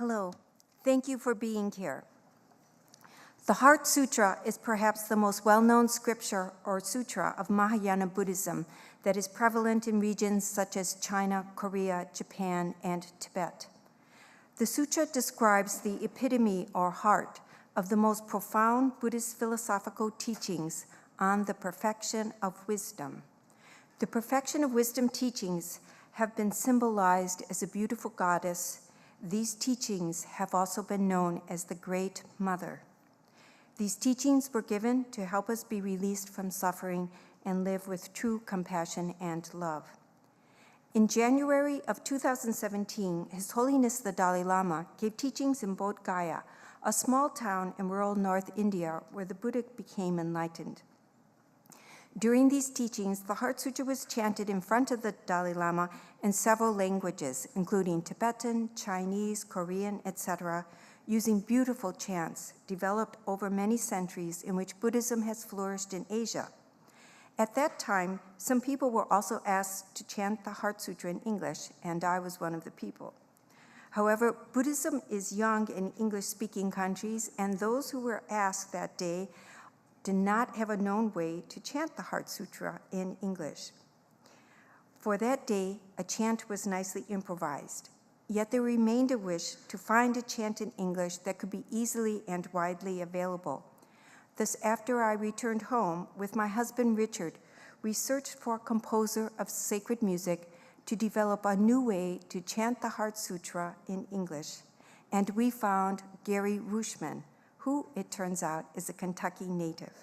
Hello, thank you for being here. The Heart Sutra is perhaps the most well-known scripture or sutra of Mahayana Buddhism that is prevalent in regions such as China, Korea, Japan, and Tibet. The sutra describes the epitome or heart of the most profound Buddhist philosophical teachings on the perfection of wisdom. The perfection of wisdom teachings have been symbolized as a beautiful goddess. These teachings have also been known as the Great Mother. These teachings were given to help us be released from suffering and live with true compassion and love. In January of 2017, His Holiness the Dalai Lama gave teachings in Bodh Gaya, a small town in rural North India where the Buddha became enlightened. During these teachings, the Heart Sutra was chanted in front of the Dalai Lama in several languages, including Tibetan, Chinese, Korean, etc., using beautiful chants developed over many centuries in which Buddhism has flourished in Asia. At that time, some people were also asked to chant the Heart Sutra in English, and I was one of the people. However, Buddhism is young in English-speaking countries, and those who were asked that day did not have a known way to chant the Heart Sutra in English. For that day, a chant was nicely improvised, yet there remained a wish to find a chant in English that could be easily and widely available. Thus, after I returned home with my husband Richard, we searched for a composer of sacred music to develop a new way to chant the Heart Sutra in English, and we found Gary Rushman, who, it turns out, is a Kentucky native.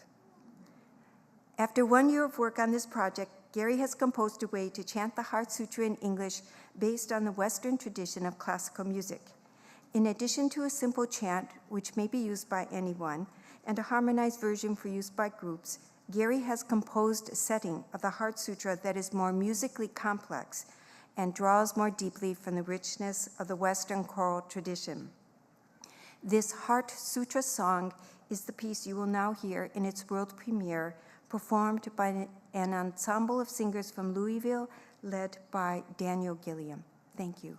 After 1 year of work on this project, Gary has composed a way to chant the Heart Sutra in English based on the Western tradition of classical music. In addition to a simple chant, which may be used by anyone, and a harmonized version for use by groups, Gary has composed a setting of the Heart Sutra that is more musically complex and draws more deeply from the richness of the Western choral tradition. This Heart Sutra song is the piece you will now hear in its world premiere, performed by an ensemble of singers from Louisville, led by Daniel Gilliam. Thank you.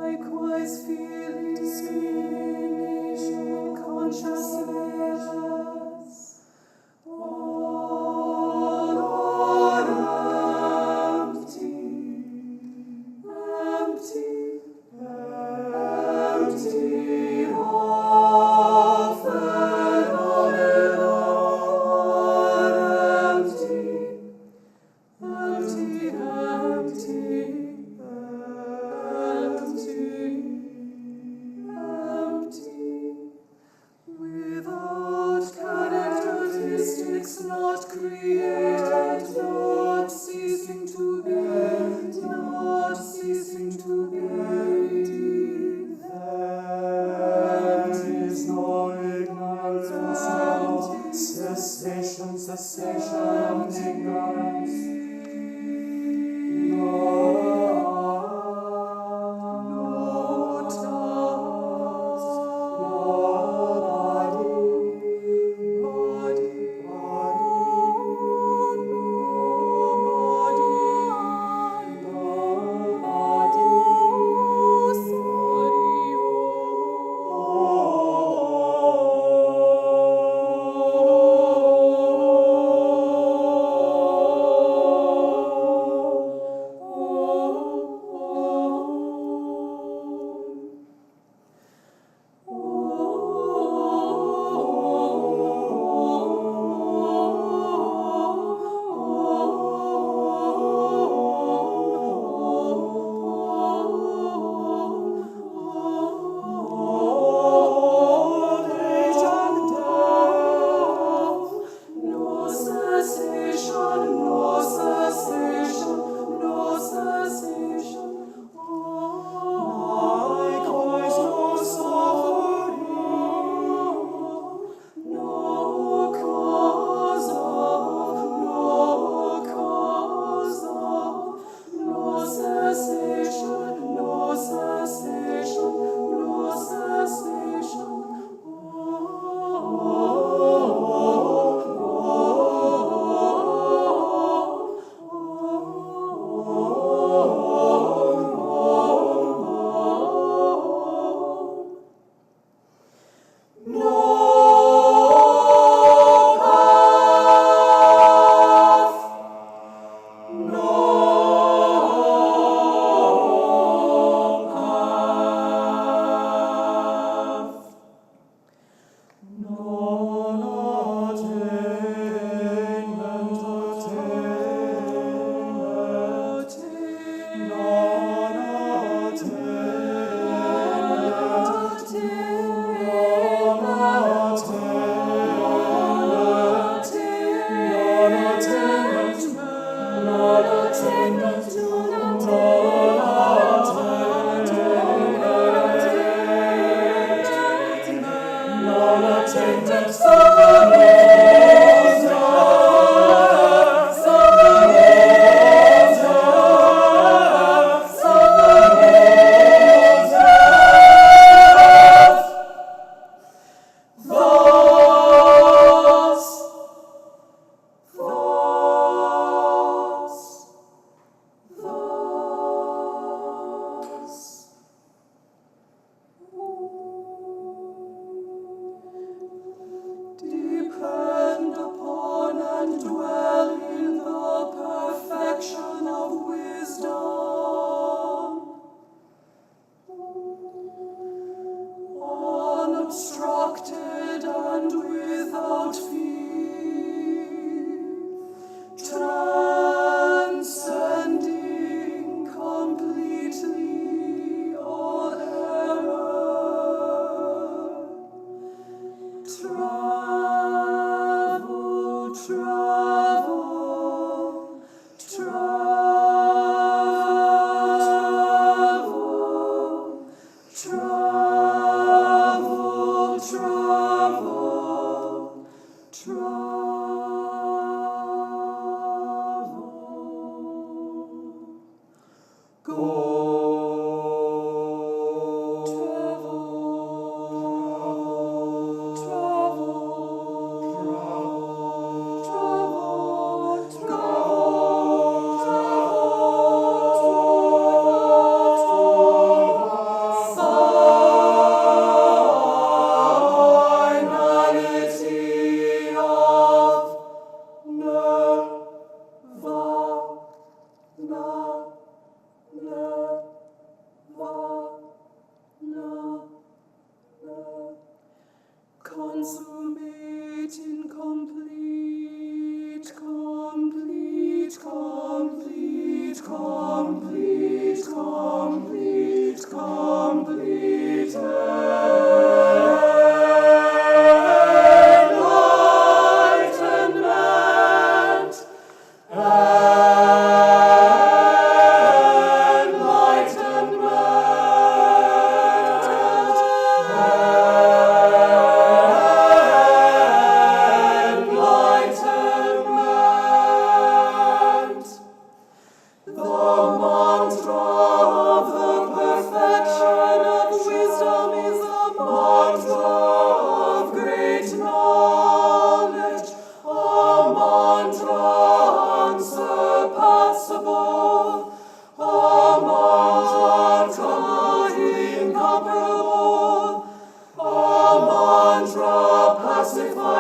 Likewise, feeling, discrimination, consciousness. cessation of ignorance.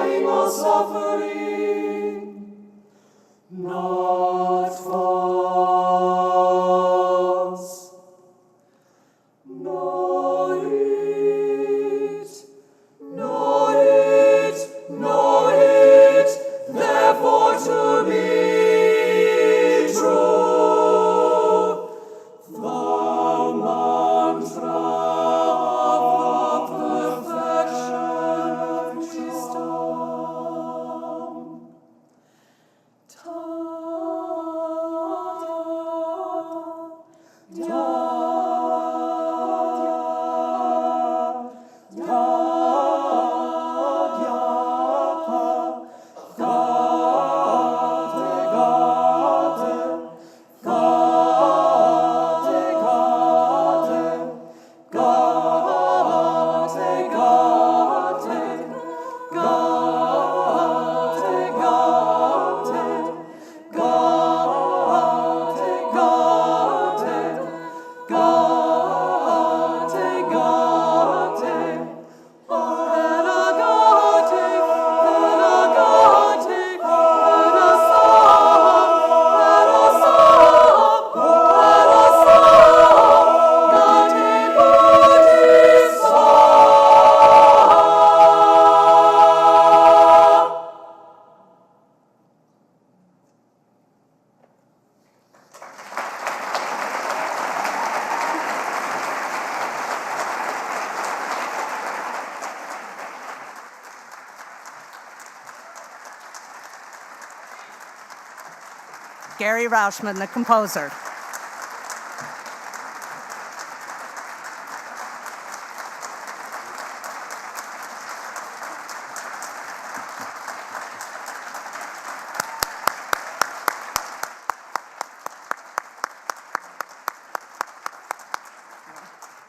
trying or suffering, not false. Know it, know it, know it, therefore to be true. The mantra of the perfection wisdom. Ta, da, Gary Rauschman, the composer.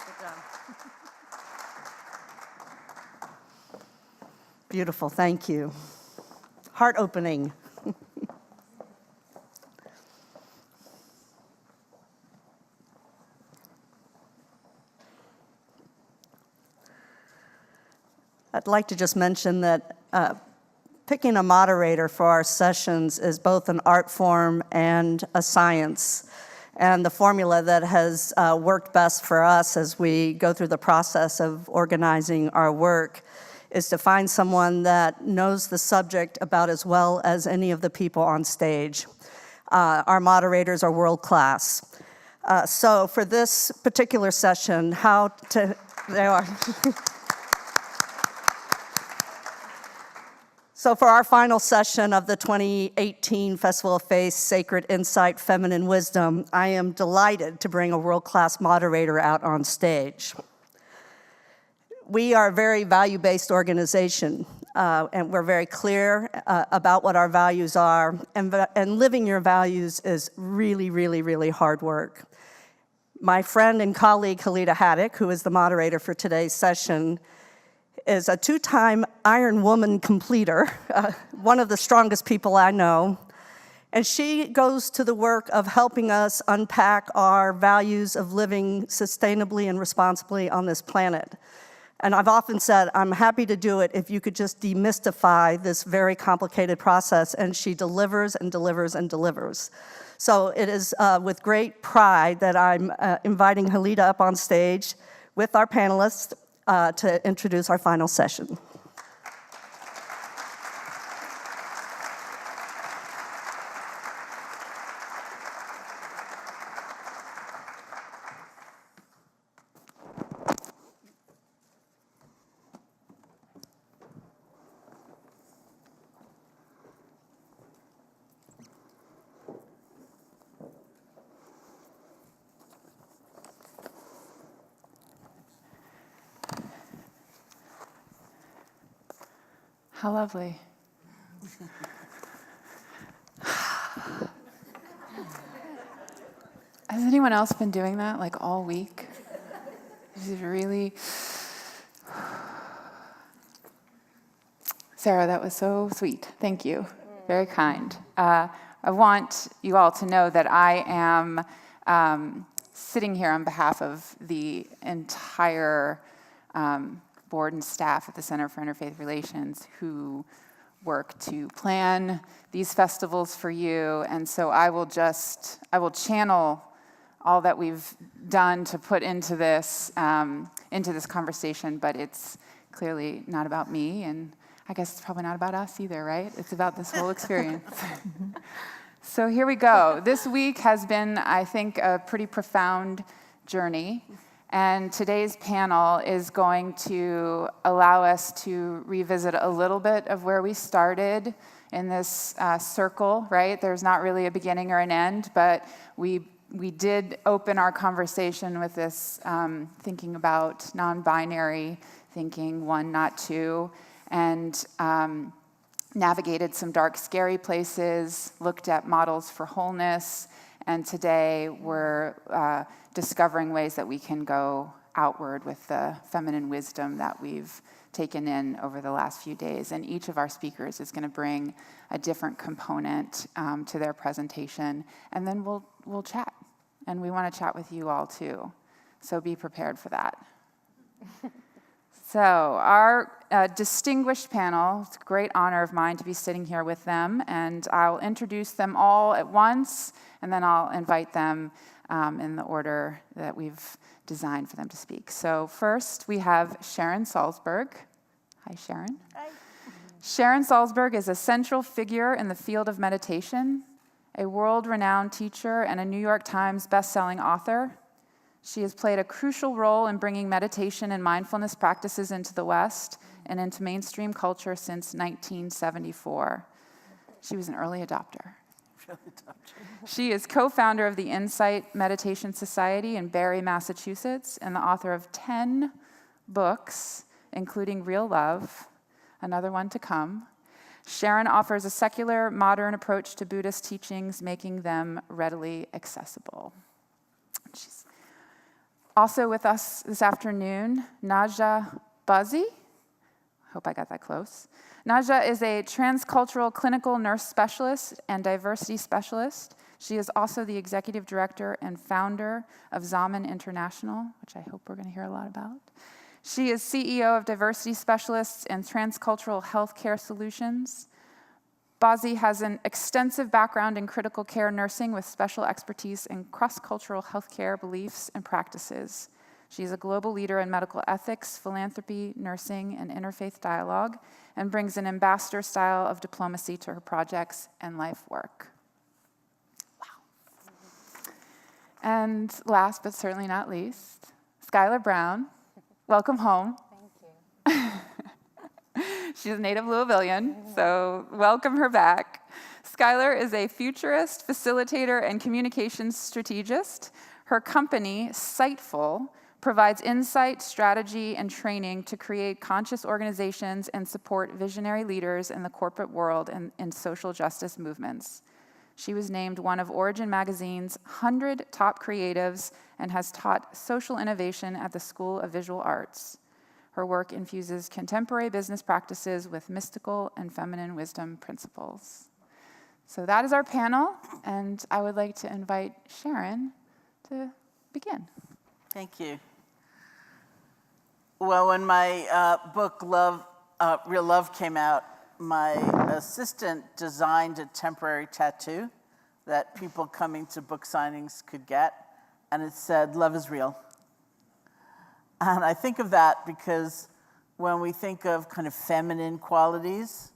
Good job. Beautiful, thank you. Heart opening. I'd like to just mention that picking a moderator for our sessions is both an art form and a science. And the formula that has worked best for us as we go through the process of organizing our work is to find someone that knows the subject about as well as any of the people on stage. Our moderators are world class. So for this particular session, they are. So for our final session of the 2018 Festival of Faith, Sacred Insight, Feminine Wisdom, I am delighted to bring a world-class moderator out on stage. We are a very value-based organization, and we're very clear about what our values are, and living your values is really, really, really hard work. My friend and colleague, Halida Haddock, who is the moderator for today's session, is a two-time Iron Woman completer, one of the strongest people I know. And she goes to the work of helping us unpack our values of living sustainably and responsibly on this planet. And I've often said, I'm happy to do it if you could just demystify this very complicated process, and she delivers and delivers and delivers. So it is with great pride that I'm inviting Halida up on stage with our panelists to introduce our final session. How lovely. Has anyone else been doing that like all week? This is really... Sarah, that was so sweet. Thank you. Very kind. I want you all to know that I am sitting here on behalf of the entire board and staff at the Center for Interfaith Relations who work to plan these festivals for you, and so I will channel all that we've done to put into this conversation, but it's clearly not about me, and I guess it's probably not about us either, right? It's about this whole experience. So here we go. This week has been, I think, a pretty profound journey, and today's panel is going to allow us to revisit a little bit of where we started in this circle, right? There's not really a beginning or an end, but we did open our conversation with this thinking about non-binary thinking, one, not two, and navigated some dark, scary places, looked at models for wholeness, and today we're discovering ways that we can go outward with the feminine wisdom that we've taken in over the last few days. And each of our speakers is going to bring a different component to their presentation, and then we'll chat. And we want to chat with you all too, so be prepared for that. So our distinguished panel, it's a great honor of mine to be sitting here with them, and I'll introduce them all at once, and then I'll invite them in the order that we've designed for them to speak. So first, we have Sharon Salzberg. Hi, Sharon. Hi. Sharon Salzberg is a central figure in the field of meditation, a world-renowned teacher, and a New York Times best-selling author. She has played a crucial role in bringing meditation and mindfulness practices into the West and into mainstream culture since 1974. She was an early adopter. She is co-founder of the Insight Meditation Society in Barre, Massachusetts, and the author of 10 books, including Real Love, another one to come. Sharon offers a secular, modern approach to Buddhist teachings, making them readily accessible. She's also with us this afternoon, Naja Bazzi. Hope I got that close. Naja is a transcultural clinical nurse specialist and diversity specialist. She is also the executive director and founder of Zaman International, which I hope we're going to hear a lot about. She is CEO of Diversity Specialists and Transcultural Healthcare Solutions. Bazzi has an extensive background in critical care nursing with special expertise in cross-cultural healthcare beliefs and practices. She is a global leader in medical ethics, philanthropy, nursing, and interfaith dialogue, and brings an ambassador style of diplomacy to her projects and life work. Wow. And last but certainly not least, Skylar Brown. Welcome home. Thank you. She's a native Louisvillian, so welcome her back. Skylar is a futurist, facilitator, and communications strategist. Her company, Sightful, provides insight, strategy, and training to create conscious organizations and support visionary leaders in the corporate world and in social justice movements. She was named one of Origin Magazine's 100 top creatives and has taught social innovation at the School of Visual Arts. Her work infuses contemporary business practices with mystical and feminine wisdom principles. So that is our panel, and I would like to invite Sharon to begin. Thank you. Well, when my book, Real Love, came out, my assistant designed a temporary tattoo that people coming to book signings could get, and it said, "Love is real." And I think of that because when we think of kind of feminine qualities,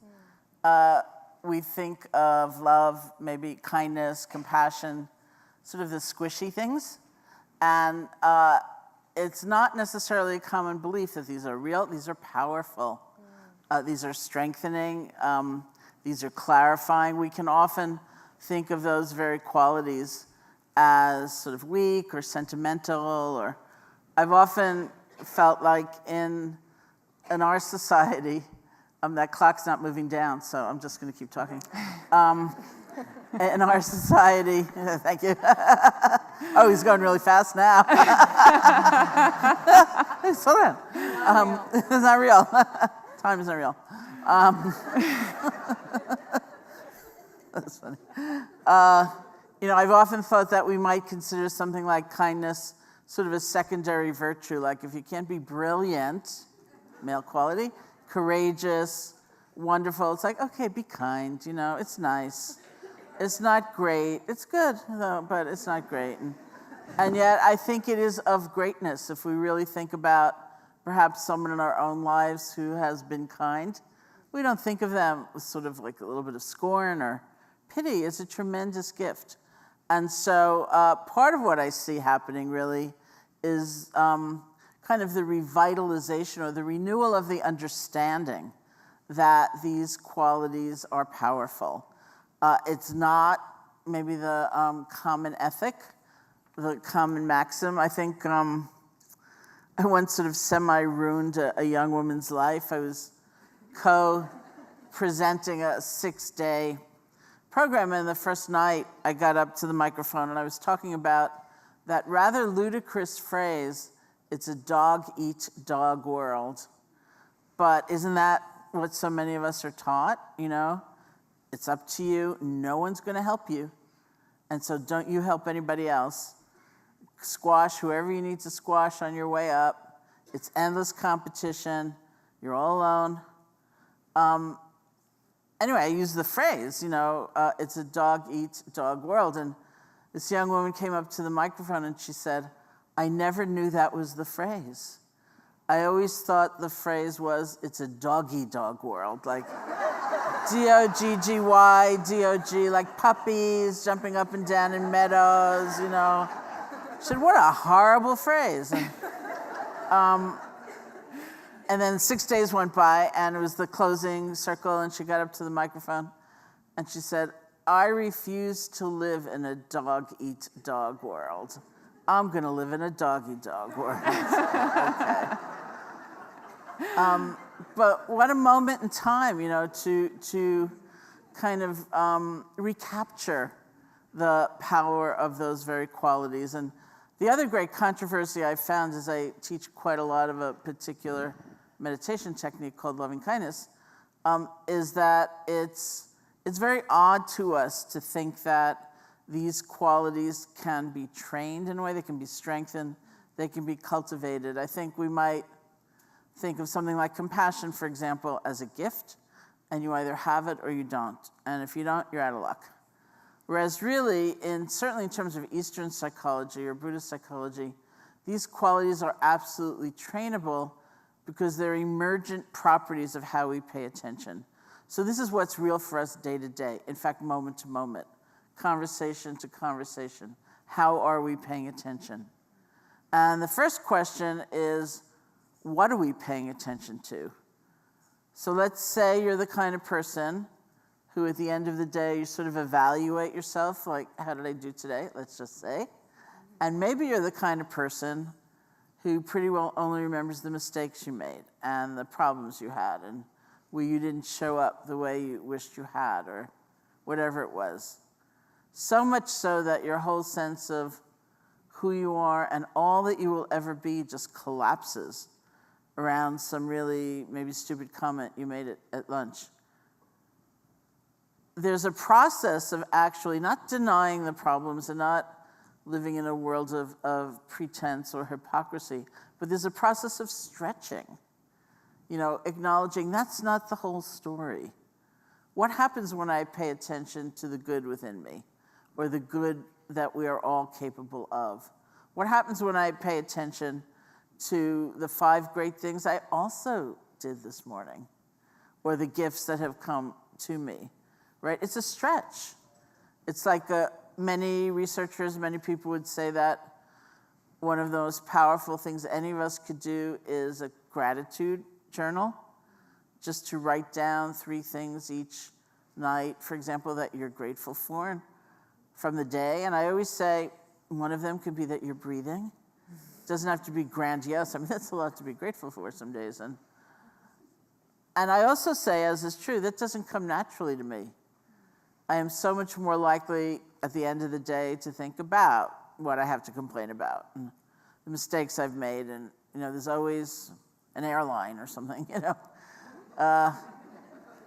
we think of love, maybe kindness, compassion, sort of the squishy things. And it's not necessarily a common belief that these are real, these are powerful. These are strengthening, these are clarifying. We can often think of those very qualities as sort of weak or sentimental, or I've often felt like in our society, that clock's not moving down, so I'm just going to keep talking. In our society, thank you. Oh, he's going really fast now. Slow down. It's not real. Time isn't real. That's funny. I've often thought that we might consider something like kindness sort of a secondary virtue. Like if you can't be brilliant, male quality, courageous, wonderful. It's like, okay, be kind, it's nice. It's not great. It's good, though, but it's not great. And yet, I think it is of greatness if we really think about perhaps someone in our own lives who has been kind. We don't think of them with sort of like a little bit of scorn or pity. It's a tremendous gift. And so part of what I see happening really is kind of the revitalization or the renewal of the understanding that these qualities are powerful. It's not maybe the common ethic, the common maxim. I think I once sort of semi-ruined a young woman's life. I was co-presenting a 6-day program, and the first night I got up to the microphone and I was talking about that rather ludicrous phrase, it's a dog-eat-dog world. But isn't that what so many of us are taught, It's up to you. No one's going to help you. And so don't you help anybody else. Squash whoever you need to squash on your way up. It's endless competition. You're all alone. Anyway, I use the phrase, it's a dog-eat-dog world. And this young woman came up to the microphone and she said, I never knew that was the phrase. I always thought the phrase was, it's a doggy-dog world, like D-O-G-G-Y, D-O-G, like puppies jumping up and down in meadows, She said, what a horrible phrase. And then 6 days went by, and it was the closing circle, and she got up to the microphone, and she said, I refuse to live in a dog-eat-dog world. I'm going to live in a dog-eat-dog world. Okay. But what a moment in time, to kind of recapture the power of those very qualities. And the other great controversy I found is I teach quite a lot of a particular meditation technique called loving kindness, is that it's very odd to us to think that these qualities can be trained in a way, they can be strengthened, they can be cultivated. I think we might think of something like compassion, for example, as a gift, and you either have it or you don't. And if you don't, you're out of luck. Whereas really, certainly in terms of Eastern psychology or Buddhist psychology, these qualities are absolutely trainable because they're emergent properties of how we pay attention. So this is what's real for us day to day, in fact, moment to moment, conversation to conversation. How are we paying attention? And the first question is, what are we paying attention to? So let's say you're the kind of person who at the end of the day, you sort of evaluate yourself, like, how did I do today, let's just say. And maybe you're the kind of person who pretty well only remembers the mistakes you made and the problems you had and where you didn't show up the way you wished you had or whatever it was. So much so that your whole sense of who you are and all that you will ever be just collapses around some really maybe stupid comment you made at lunch. There's a process of actually not denying the problems and not living in a world of pretense or hypocrisy, but there's a process of stretching, acknowledging that's not the whole story. What happens when I pay attention to the good within me or the good that we are all capable of? What happens when I pay attention to the 5 great things I also did this morning or the gifts that have come to me, right? It's a stretch. It's like many researchers, many people would say that one of the most powerful things any of us could do is a gratitude journal, just to write down 3 things each night, for example, that you're grateful for from the day. And I always say one of them could be that you're breathing. It doesn't have to be grandiose. I mean, that's a lot to be grateful for some days. And I also say, as is true, that doesn't come naturally to me. I am so much more likely at the end of the day to think about what I have to complain about and the mistakes I've made. And, there's always an airline or something,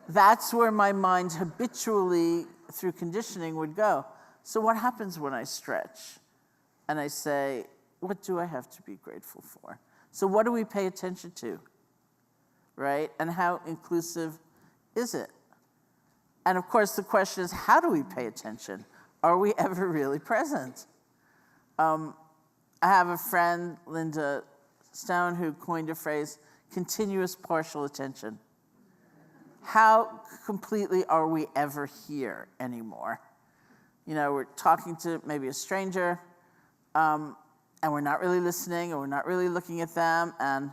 That's where my mind habitually, through conditioning, would go. So what happens when I stretch and I say, what do I have to be grateful for? So what do we pay attention to, right? And how inclusive is it? And of course, the question is, how do we pay attention? Are we ever really present? I have a friend, Linda Stone, who coined a phrase, continuous partial attention. How completely are we ever here anymore? You know, we're talking to maybe a stranger, and we're not really listening, or we're not really looking at them, and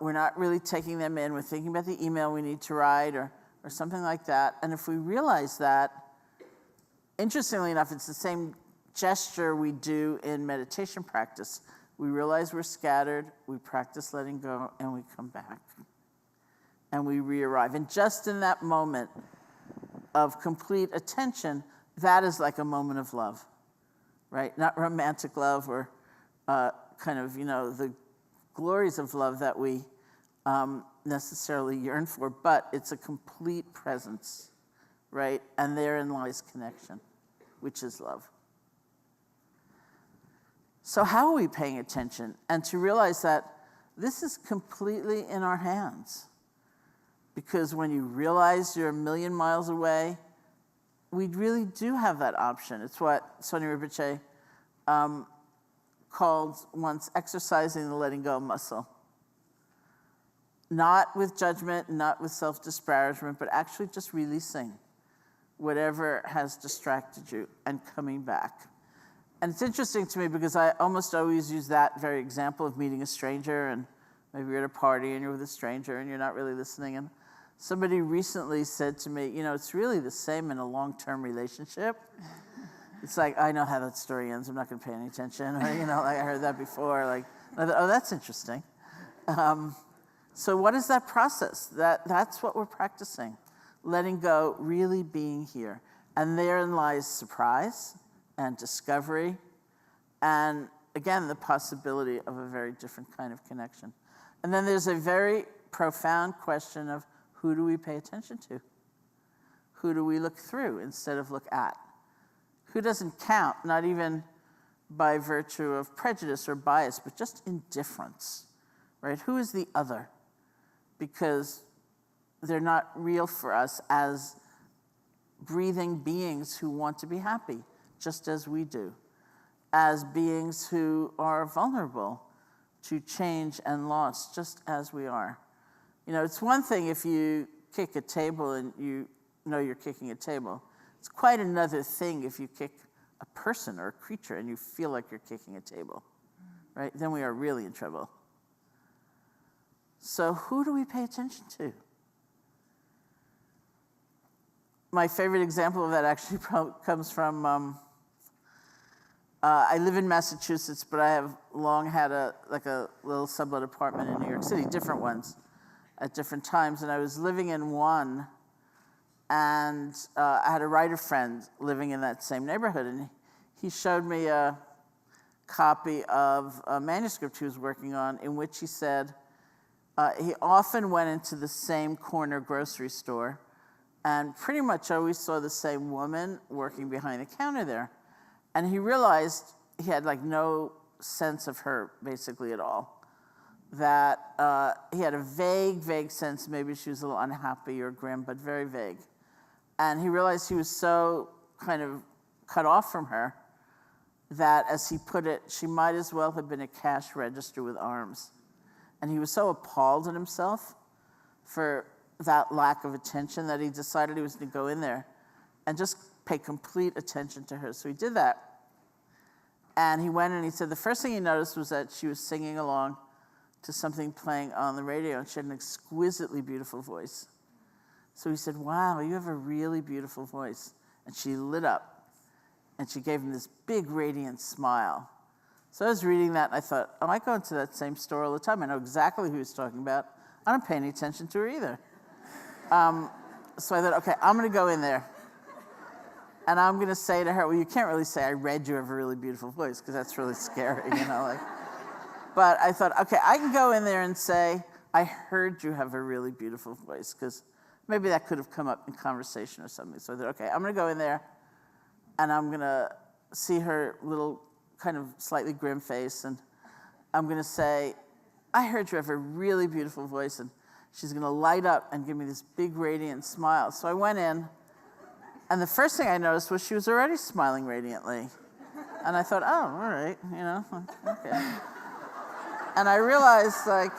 we're not really taking them in. We're thinking about the email we need to write, or something like that. And if we realize that, interestingly enough, it's the same gesture we do in meditation practice. We realize we're scattered, we practice letting go, and we come back. And we re-arrive. And just in that moment of complete attention, that is like a moment of love, right? Not romantic love or kind of, the glories of love that we necessarily yearn for, but it's a complete presence, right? And therein lies connection, which is love. So how are we paying attention? And to realize that this is completely in our hands. Because when you realize you're a million miles away, we really do have that option. It's what Sonia Rinpoche called once exercising the letting go muscle. Not with judgment, not with self-disparagement, but actually just releasing whatever has distracted you and coming back. And it's interesting to me because I almost always use that very example of meeting a stranger, and maybe you're at a party and you're with a stranger and you're not really listening. And somebody recently said to me, it's really the same in a long-term relationship. It's like, I know how that story ends. I'm not going to pay any attention. Or, like I heard that before. Like, I thought, oh, that's interesting. So what is that process? That's what we're practicing. Letting go, really being here. And therein lies surprise and discovery. And again, the possibility of a very different kind of connection. And then there's a very profound question of, who do we pay attention to? Who do we look through instead of look at? Who doesn't count, not even by virtue of prejudice or bias, but just indifference, right? Who is the other? Because they're not real for us as breathing beings who want to be happy, just as we do. As beings who are vulnerable to change and loss, just as we are. It's one thing if you kick a table and you know you're kicking a table. It's quite another thing if you kick a person or a creature and you feel like you're kicking a table, right? Then we are really in trouble. So who do we pay attention to? My favorite example of that actually comes from, I live in Massachusetts, but I have long had a little sublet apartment in New York City, different ones at different times. And I was living in one, and I had a writer friend living in that same neighborhood, and he showed me a copy of a manuscript he was working on in which he said he often went into the same corner grocery store and pretty much always saw the same woman working behind the counter there. And he realized he had no sense of her basically at all. That he had a vague sense, maybe she was a little unhappy or grim, but very vague. And he realized he was so kind of cut off from her that, as he put it, she might as well have been a cash register with arms. And he was so appalled at himself for that lack of attention that he decided he was going to go in there and just pay complete attention to her. So he did that. And he went and he said the first thing he noticed was that she was singing along to something playing on the radio, and she had an exquisitely beautiful voice. So he said, wow, you have a really beautiful voice. And she lit up, and she gave him this big, radiant smile. So I was reading that, and I thought, oh, I go into that same store all the time. I know exactly who he's talking about. I don't pay any attention to her either. So I thought, okay, I'm going to go in there. And I'm going to say to her, well, you can't really say, I read you have a really beautiful voice, because that's really scary, But I thought, okay, I can go in there and say, I heard you have a really beautiful voice, because maybe that could have come up in conversation or something. So I thought, okay, I'm going to go in there, and I'm going to see her little kind of slightly grim face, and I'm going to say, I heard you have a really beautiful voice. And she's going to light up and give me this big radiant smile. So I went in, and the first thing I noticed was she was already smiling radiantly. And I thought, oh, all right, okay. And I realized, like,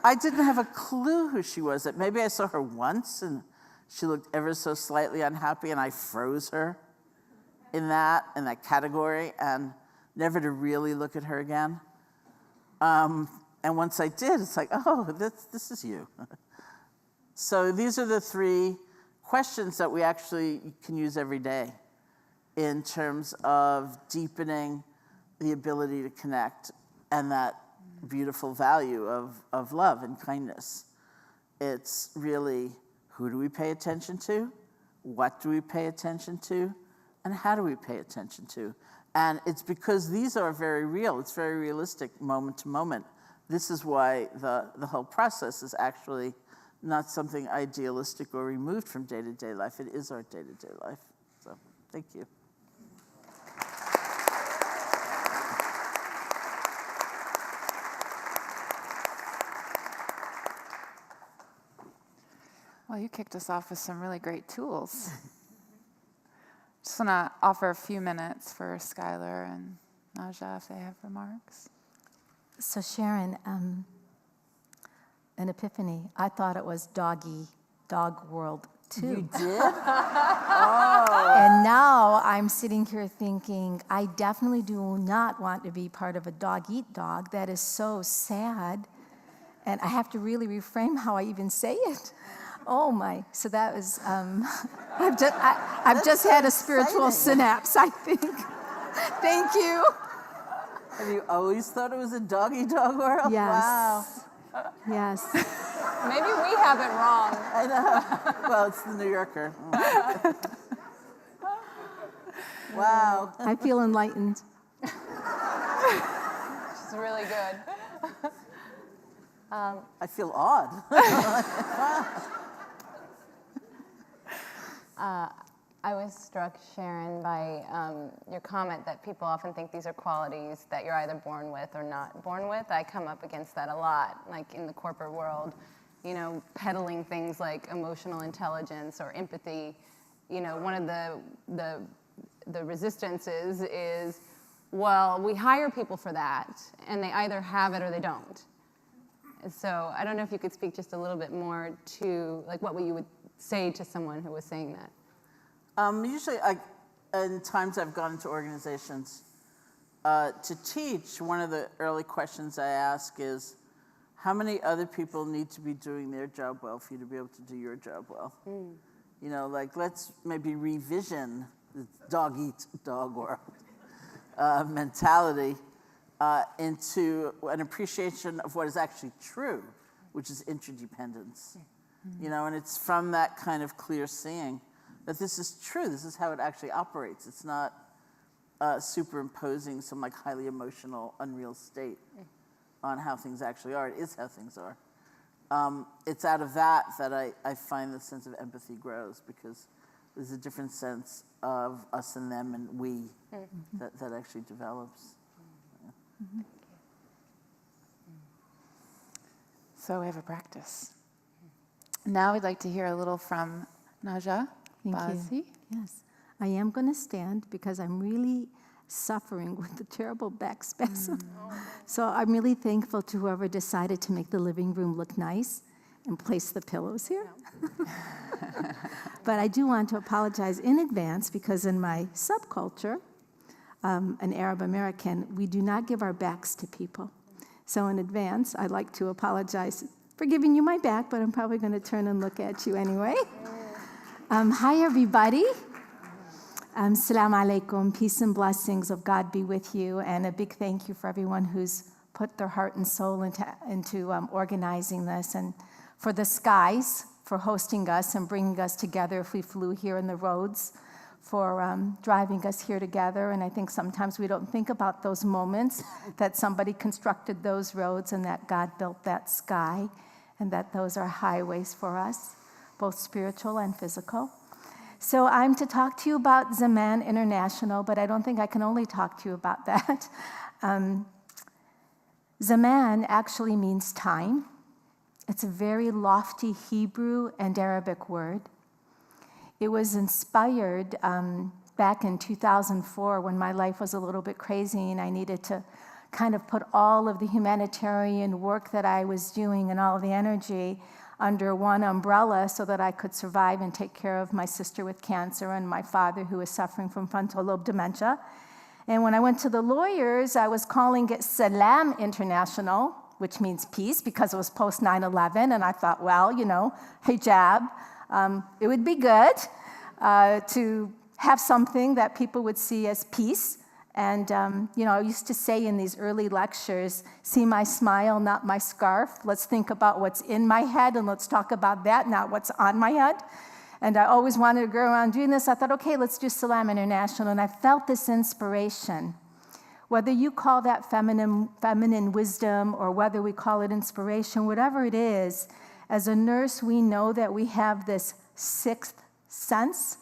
I didn't have a clue who she was. That maybe I saw her once, and she looked ever so slightly unhappy, and I froze her in that category, and never to really look at her again. And once I did, it's like, oh, this is you. So these are the 3 questions that we actually can use every day in terms of deepening the ability to connect and that beautiful value of love and kindness. It's really, who do we pay attention to? What do we pay attention to? And how do we pay attention to? And it's because these are very real. It's very realistic moment to moment. This is why the whole process is actually not something idealistic or removed from day-to-day life. It is our day-to-day life. So thank you. Well, you kicked us off with some really great tools. Just want to offer a few minutes for Skylar and Naja if they have remarks. So Sharon, an epiphany. I thought it was dog world too. You did? And now I'm sitting here thinking, I definitely do not want to be part of a dog-eat-dog. That is so sad. And I have to really reframe how I even say it. Oh my, so that was, I've just had a spiritual synapse, I think. Thank you. Have you always thought it was a dog-eat-dog world? Yes. Wow. Yes. Maybe we have it wrong. I know. Well, it's the New Yorker. Wow. I feel enlightened. It's really good. I feel awed. I was struck, Sharon, by your comment that people often think these are qualities that you're either born with or not born with. I come up against that a lot, like in the corporate world, peddling things like emotional intelligence or empathy. One of the resistances is, well, we hire people for that, and they either have it or they don't. And so I don't know if you could speak just a little bit more to, like, what you would say to someone who was saying that. Usually, in times I've gone into organizations to teach, one of the early questions I ask is, how many other people need to be doing their job well for you to be able to do your job well? Let's maybe revision the dog-eat-dog world mentality into an appreciation of what is actually true, which is interdependence. And it's from that kind of clear seeing that this is true. This is how it actually operates. It's not superimposing some highly emotional, unreal state on how things actually are. It is how things are. It's out of that I find the sense of empathy grows, because there's a different sense of us and them and we that actually develops. So we have a practice. Now we'd like to hear a little from Naja Bazzi. Yes. I am going to stand because I'm really suffering with the terrible back spasm. So I'm really thankful to whoever decided to make the living room look nice and place the pillows here. But I do want to apologize in advance, because in my subculture, an Arab American, we do not give our backs to people. So in advance, I'd like to apologize for giving you my back, but I'm probably going to turn and look at you anyway. Hi, everybody. Assalamu alaikum. Peace and blessings of God be with you. And a big thank you for everyone who's put their heart and soul into organizing this, and for the skies for hosting us and bringing us together if we flew here in the roads, for driving us here together. And I think sometimes we don't think about those moments that somebody constructed those roads and that God built that sky, and that those are highways for us, both spiritual and physical. So I'm to talk to you about Zaman International, but I don't think I can only talk to you about that. Zaman actually means time. It's a very lofty Hebrew and Arabic word. It was inspired back in 2004 when my life was a little bit crazy and I needed to kind of put all of the humanitarian work that I was doing and all of the energy under one umbrella so that I could survive and take care of my sister with cancer and my father who was suffering from frontal lobe dementia. And when I went to the lawyers, I was calling it Salam International, which means peace, because it was post 9/11, and I thought, well, you know, hijab, it would be good to have something that people would see as peace. And, you know, I used to say in these early lectures, see my smile, not my scarf. Let's think about what's in my head, and let's talk about that, not what's on my head. And I always wanted to go around doing this. I thought, okay, let's do Salam International. And I felt this inspiration. Whether you call that feminine wisdom or whether we call it inspiration, whatever it is, as a nurse, we know that we have this sixth sense.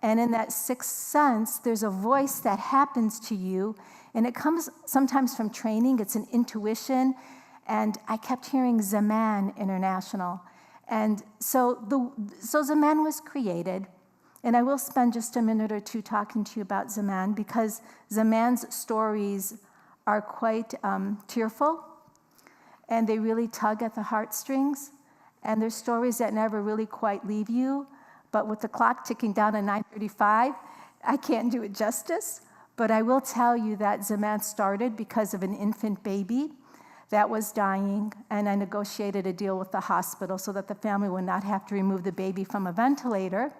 And in that sixth sense, there's a voice that happens to you. And it comes sometimes from training. It's an intuition. And I kept hearing Zaman International. And so Zaman was created. And I will spend just a minute or two talking to you about Zaman because Zaman's stories are quite tearful. And they really tug at the heartstrings. And they're stories that never really quite leave you. But with the clock ticking down at 9:35, I can't do it justice. But I will tell you that Zaman started because of an infant baby that was dying, and I negotiated a deal with the hospital so that the family would not have to remove the baby from a ventilator.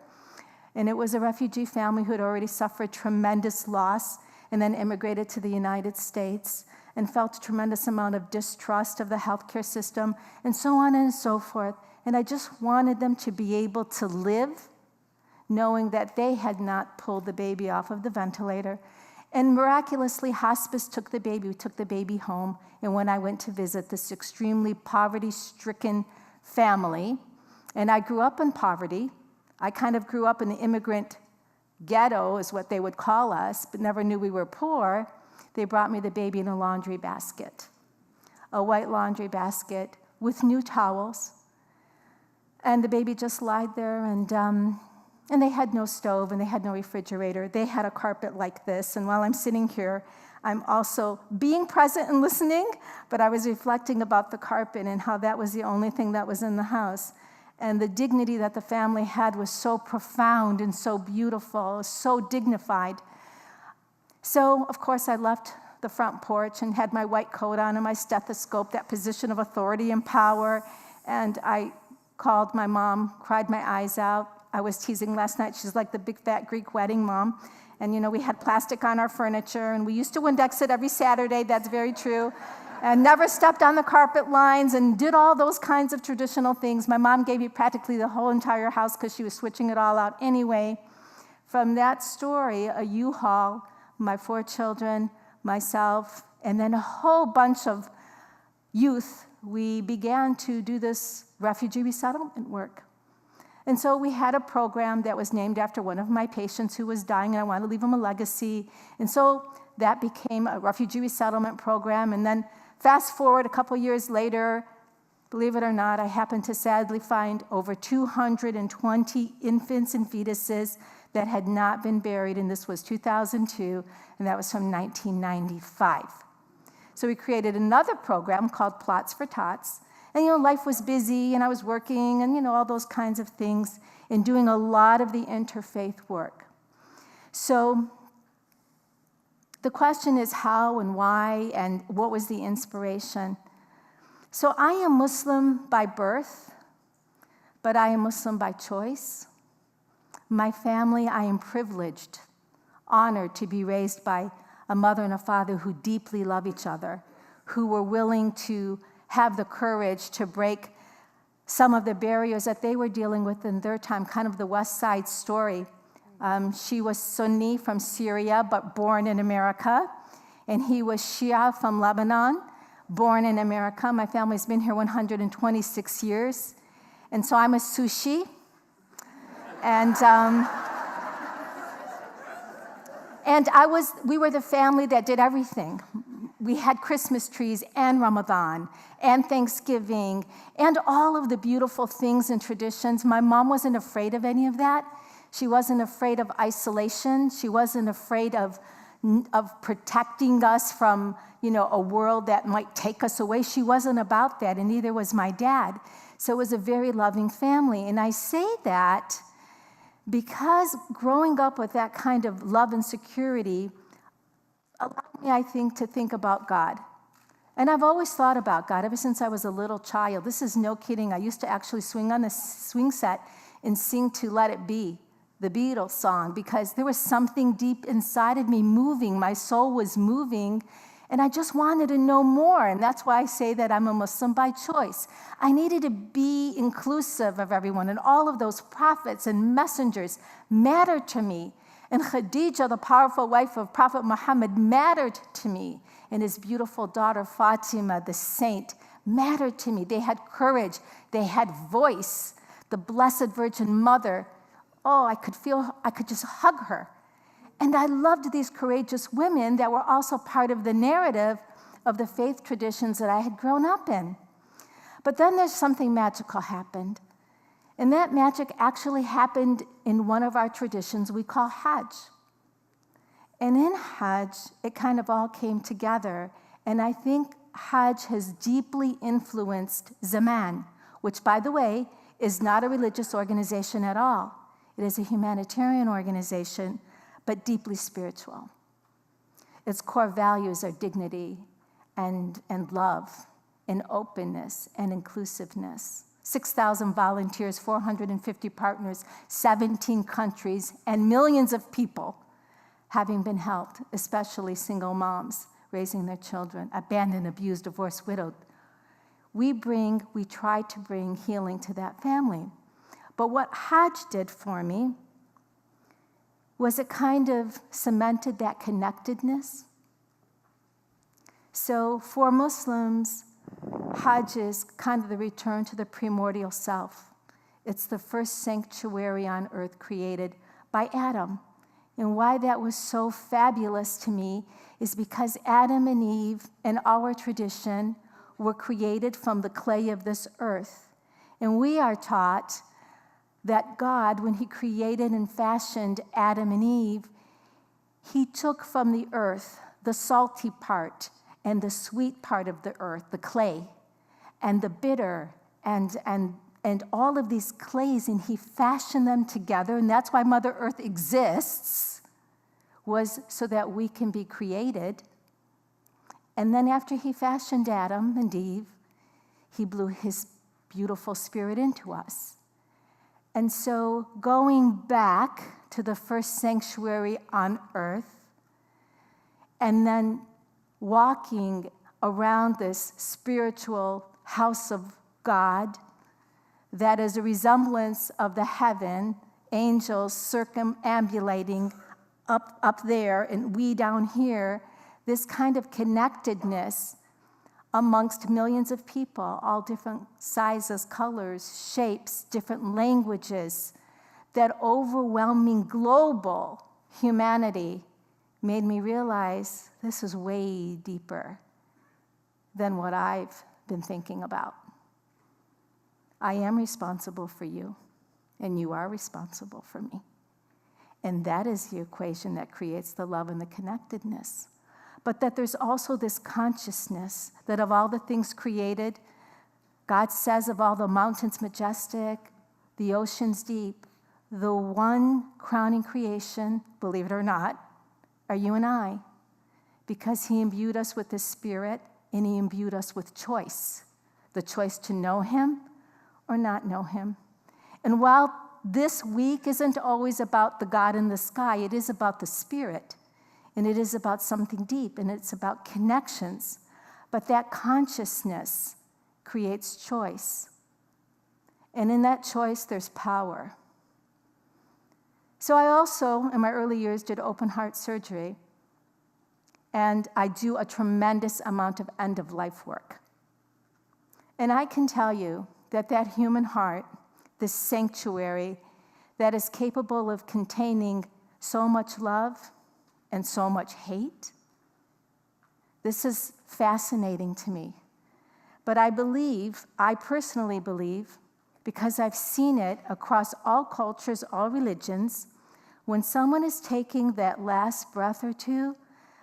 And it was a refugee family who had already suffered tremendous loss and then immigrated to the United States and felt a tremendous amount of distrust of the healthcare system and so on and so forth. And I just wanted them to be able to live knowing that they had not pulled the baby off of the ventilator. And miraculously, hospice took the baby. We took the baby home. And when I went to visit this extremely poverty-stricken family, and I grew up in poverty, I kind of grew up in the immigrant ghetto, is what they would call us, but never knew we were poor. They brought me the baby in a laundry basket, a white laundry basket with new towels. And the baby just lied there, and they had no stove, and they had no refrigerator. They had a carpet like this, and while I'm sitting here, I'm also being present and listening, but I was reflecting about the carpet and how that was the only thing that was in the house. And the dignity that the family had was so profound and so beautiful, so dignified. So, of course, I left the front porch and had my white coat on and my stethoscope, that position of authority and power, and I called my mom, cried my eyes out. I was teasing last night. She's like the big fat Greek wedding mom. And, you know, we had plastic on our furniture, and we used to Windex it every Saturday. That's very true. And never stepped on the carpet lines and did all those kinds of traditional things. My mom gave me practically the whole entire house because she was switching it all out anyway. From that story, a U-Haul, my 4 children, myself, and then a whole bunch of youth, we began to do this refugee resettlement work. And so we had a program that was named after one of my patients who was dying, and I wanted to leave him a legacy. And so that became a refugee resettlement program. And then fast forward a couple years later, believe it or not, I happened to sadly find over 220 infants and fetuses that had not been buried, and this was 2002, and that was from 1995. So we created another program called Plots for Tots. And, you know, life was busy, and I was working, and, you know, all those kinds of things, and doing a lot of the interfaith work. So the question is how and why, and what was the inspiration? So I am Muslim by birth, but I am Muslim by choice. My family, I am privileged, honored to be raised by a mother and a father who deeply love each other, who were willing to have the courage to break some of the barriers that they were dealing with in their time, kind of the West Side Story. She was Sunni from Syria, but born in America. And he was Shia from Lebanon, born in America. My family's been here 126 years. And so I'm a sushi. And we were the family that did everything. we had Christmas trees and Ramadan and Thanksgiving and all of the beautiful things and traditions. My mom wasn't afraid of any of that. She wasn't afraid of isolation. She wasn't afraid of protecting us from, a world that might take us away. She wasn't about that, and neither was my dad. So it was a very loving family. And I say that because growing up with that kind of love and security allowed me, I think, to think about God. And I've always thought about God ever since I was a little child. This is no kidding. I used to actually swing on the swing set and sing to Let It Be, the Beatles song, because there was something deep inside of me moving. My soul was moving, and I just wanted to know more. And that's why I say that I'm a Muslim by choice. I needed to be inclusive of everyone, and all of those prophets and messengers mattered to me. And Khadija, the powerful wife of Prophet Muhammad, mattered to me. And his beautiful daughter Fatima, the saint, mattered to me. They had courage. They had voice. The Blessed Virgin Mother, I could just hug her. And I loved these courageous women that were also part of the narrative of the faith traditions that I had grown up in. But then there's something magical happened. And that magic actually happened in one of our traditions we call Hajj. And in Hajj, it kind of all came together. And I think Hajj has deeply influenced Zaman, which, by the way, is not a religious organization at all. It is a humanitarian organization, but deeply spiritual. Its core values are dignity and love and openness and inclusiveness. 6,000 volunteers, 450 partners, 17 countries, and millions of people having been helped, especially single moms raising their children, abandoned, abused, divorced, widowed. We try to bring healing to that family. But what Hajj did for me was it kind of cemented that connectedness. So for Muslims, Hajj is kind of the return to the primordial self. It's the first sanctuary on earth created by Adam. And why that was so fabulous to me is because Adam and Eve in our tradition were created from the clay of this earth. And we are taught that God, when he created and fashioned Adam and Eve, he took from the earth the salty part and the sweet part of the earth, the clay, and the bitter, and all of these clays, and he fashioned them together, and that's why Mother Earth exists, was so that we can be created. And then after he fashioned Adam and Eve, he blew his beautiful spirit into us. And so going back to the first sanctuary on earth, and then walking around this spiritual house of God that is a resemblance of the heaven, angels circumambulating up there and we down here, this kind of connectedness amongst millions of people, all different sizes, colors, shapes, different languages, that overwhelming global humanity made me realize this is way deeper than what I've been thinking about. I am responsible for you, and you are responsible for me. And that is the equation that creates the love and the connectedness. But that there's also this consciousness that of all the things created, God says of all the mountains majestic, the oceans deep, the one crowning creation, believe it or not, are you and I, because he imbued us with his spirit and he imbued us with choice, the choice to know him or not know him. And while this week isn't always about the God in the sky, it is about the spirit, and it is about something deep, and it's about connections. But that consciousness creates choice. And in that choice, there's power. So I also, in my early years, did open heart surgery, and I do a tremendous amount of end-of-life work. And I can tell you that that human heart, this sanctuary that is capable of containing so much love and so much hate, this is fascinating to me. But I personally believe, because I've seen it across all cultures, all religions, when someone is taking that last breath or two,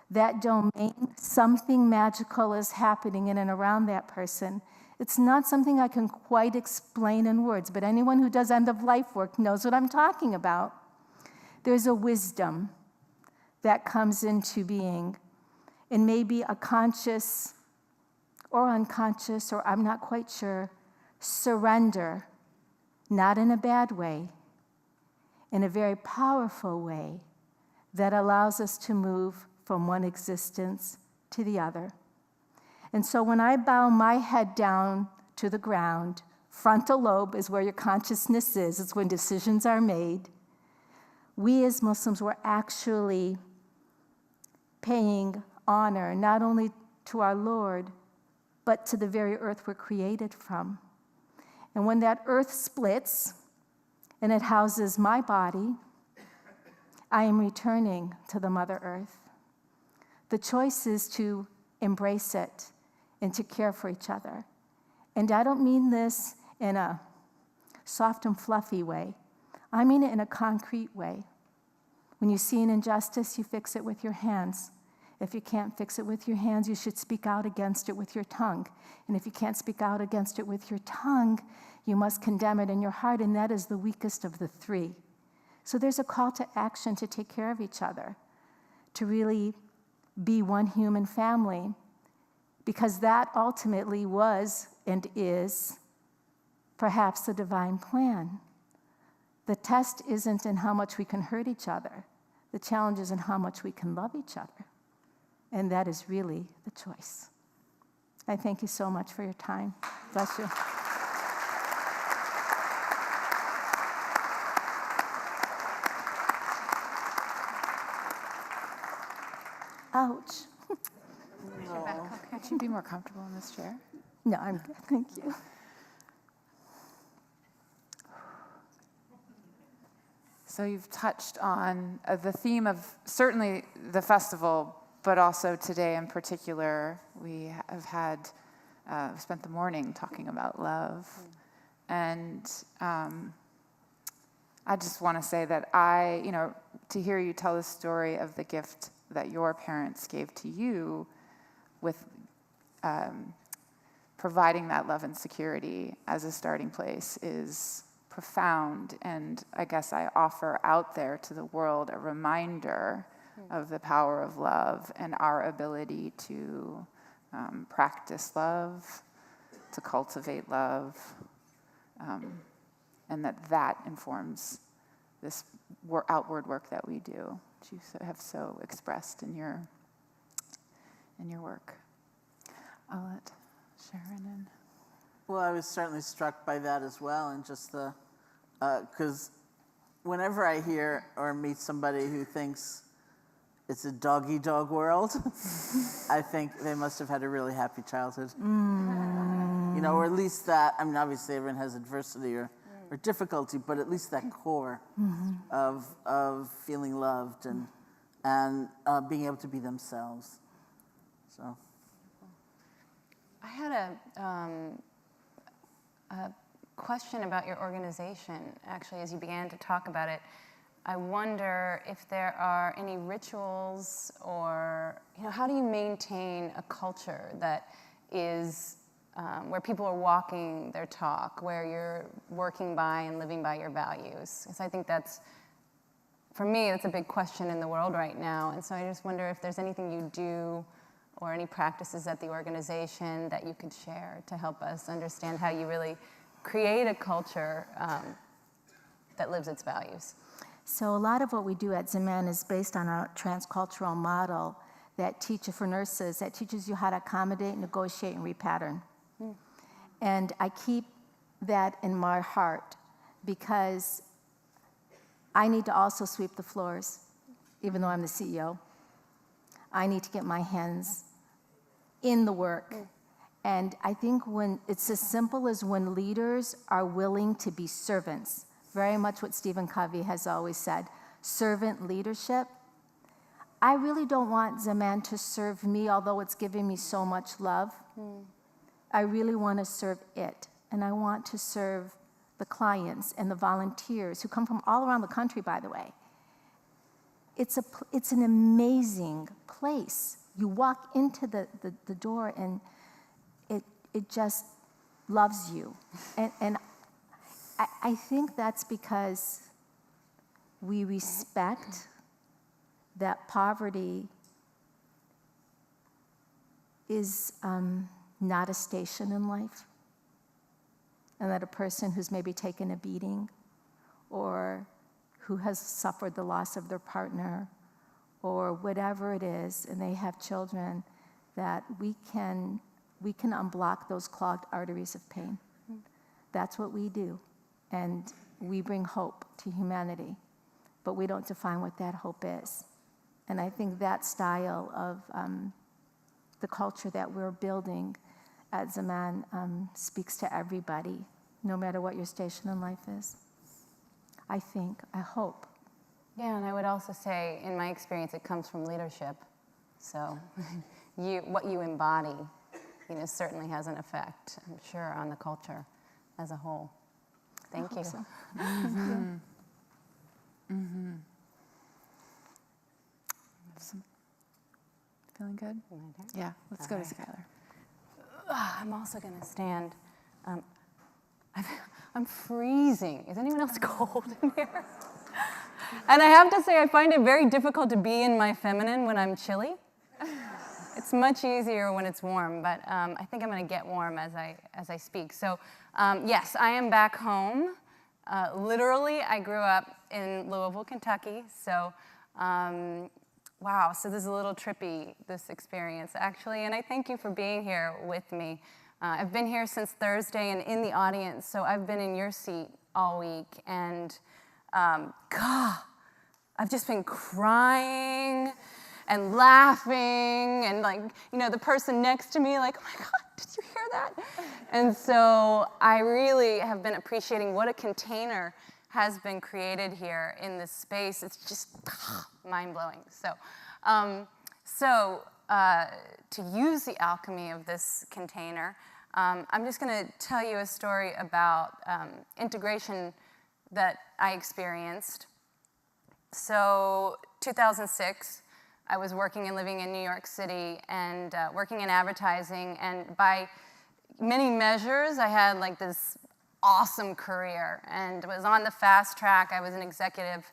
that domain, something magical is happening in and around that person. It's not something I can quite explain in words, but anyone who does end-of-life work knows what I'm talking about. There's a wisdom that comes into being, and maybe a conscious or unconscious, or I'm not quite sure, surrender, not in a bad way, in a very powerful way that allows us to move from one existence to the other. And so when I bow my head down to the ground, frontal lobe is where your consciousness is, it's when decisions are made. We as Muslims were actually paying honor not only to our Lord, but to the very earth we're created from. And when that earth splits and it houses my body, I am returning to the Mother Earth. The choice is to embrace it and to care for each other. And I don't mean this in a soft and fluffy way. I mean it in a concrete way. When you see an injustice, you fix it with your hands. If you can't fix it with your hands, you should speak out against it with your tongue. And if you can't speak out against it with your tongue, you must condemn it in your heart, and that is the weakest of the three. So there's a call to action to take care of each other, to really be one human family, because that ultimately was and is perhaps the divine plan. The test isn't in how much we can hurt each other. The challenge is in how much we can love each other. And that is really the choice. I thank you so much for your time. Bless you. Ouch. Could you be more comfortable in this chair? No, I'm good. Thank you. So you've touched on the theme of certainly the festival, but also today in particular, we have had spent the morning talking about love. And I just want to say that to hear you tell the story of the gift that your parents gave to you with providing that love and security as a starting place is profound. And I guess I offer out there to the world a reminder of the power of love and our ability to practice love, to cultivate love, and that informs this outward work that we do, which you have so expressed in your work. I'll let Sharon in. Well, I was certainly struck by that as well, and just because whenever I hear or meet somebody who thinks it's a dog-eat-dog world, I think they must have had a really happy childhood. Or at least that, obviously everyone has adversity or difficulty, but at least that core of feeling loved and being able to be themselves. So. I had a question about your organization, actually, as you began to talk about it. I wonder if there are any rituals or, how do you maintain a culture that is where people are walking their talk, where you're working by and living by your values? Because I think for me, that's a big question in the world right now. And so I just wonder if there's anything you do or any practices at the organization that you could share to help us understand how you really create a culture that lives its values. So a lot of what we do at Zeman is based on a transcultural model for nurses that teaches you how to accommodate, negotiate, and repattern. And I keep that in my heart because I need to also sweep the floors, even though I'm the CEO. I need to get my hands in the work. And I think when it's as simple as when leaders are willing to be servants, very much what Stephen Covey has always said, servant leadership. I really don't want Zaman to serve me, although it's giving me so much love. I really want to serve it, and I want to serve the clients and the volunteers who come from all around the country, by the way. It's an amazing place. You walk into the door and it just loves you. And I think that's because we respect that poverty is not a station in life, and that a person who's maybe taken a beating or who has suffered the loss of their partner or whatever it is, and they have children, that we can unblock those clogged arteries of pain. That's what we do, and we bring hope to humanity, but we don't define what that hope is. And I think that style of the culture that we're building at Zaman speaks to everybody, no matter what your station in life is. I hope. Yeah, and I would also say, in my experience, it comes from leadership. So what you embody, certainly has an effect, I'm sure, on the culture as a whole. Thank you. So. Feeling good? Yeah, let's go to Skylar. I'm also going to stand. I'm freezing. Is anyone else cold in here? And I have to say, I find it very difficult to be in my feminine when I'm chilly. It's much easier when it's warm, but I think I'm going to get warm as I speak. So yes, I am back home. Literally, I grew up in Louisville, Kentucky. So wow, so this is a little trippy, this experience, actually. And I thank you for being here with me. I've been here since Thursday and in the audience, so I've been in your seat all week. And God, I've just been crying and laughing, and the person next to me, like, oh my God, did you hear that? And so I really have been appreciating what a container has been created here in this space. It's just mind-blowing. So to use the alchemy of this container, I'm just going to tell you a story about integration that I experienced. So 2006, I was working and living in New York City and working in advertising, and by many measures, I had this awesome career and was on the fast track. I was an executive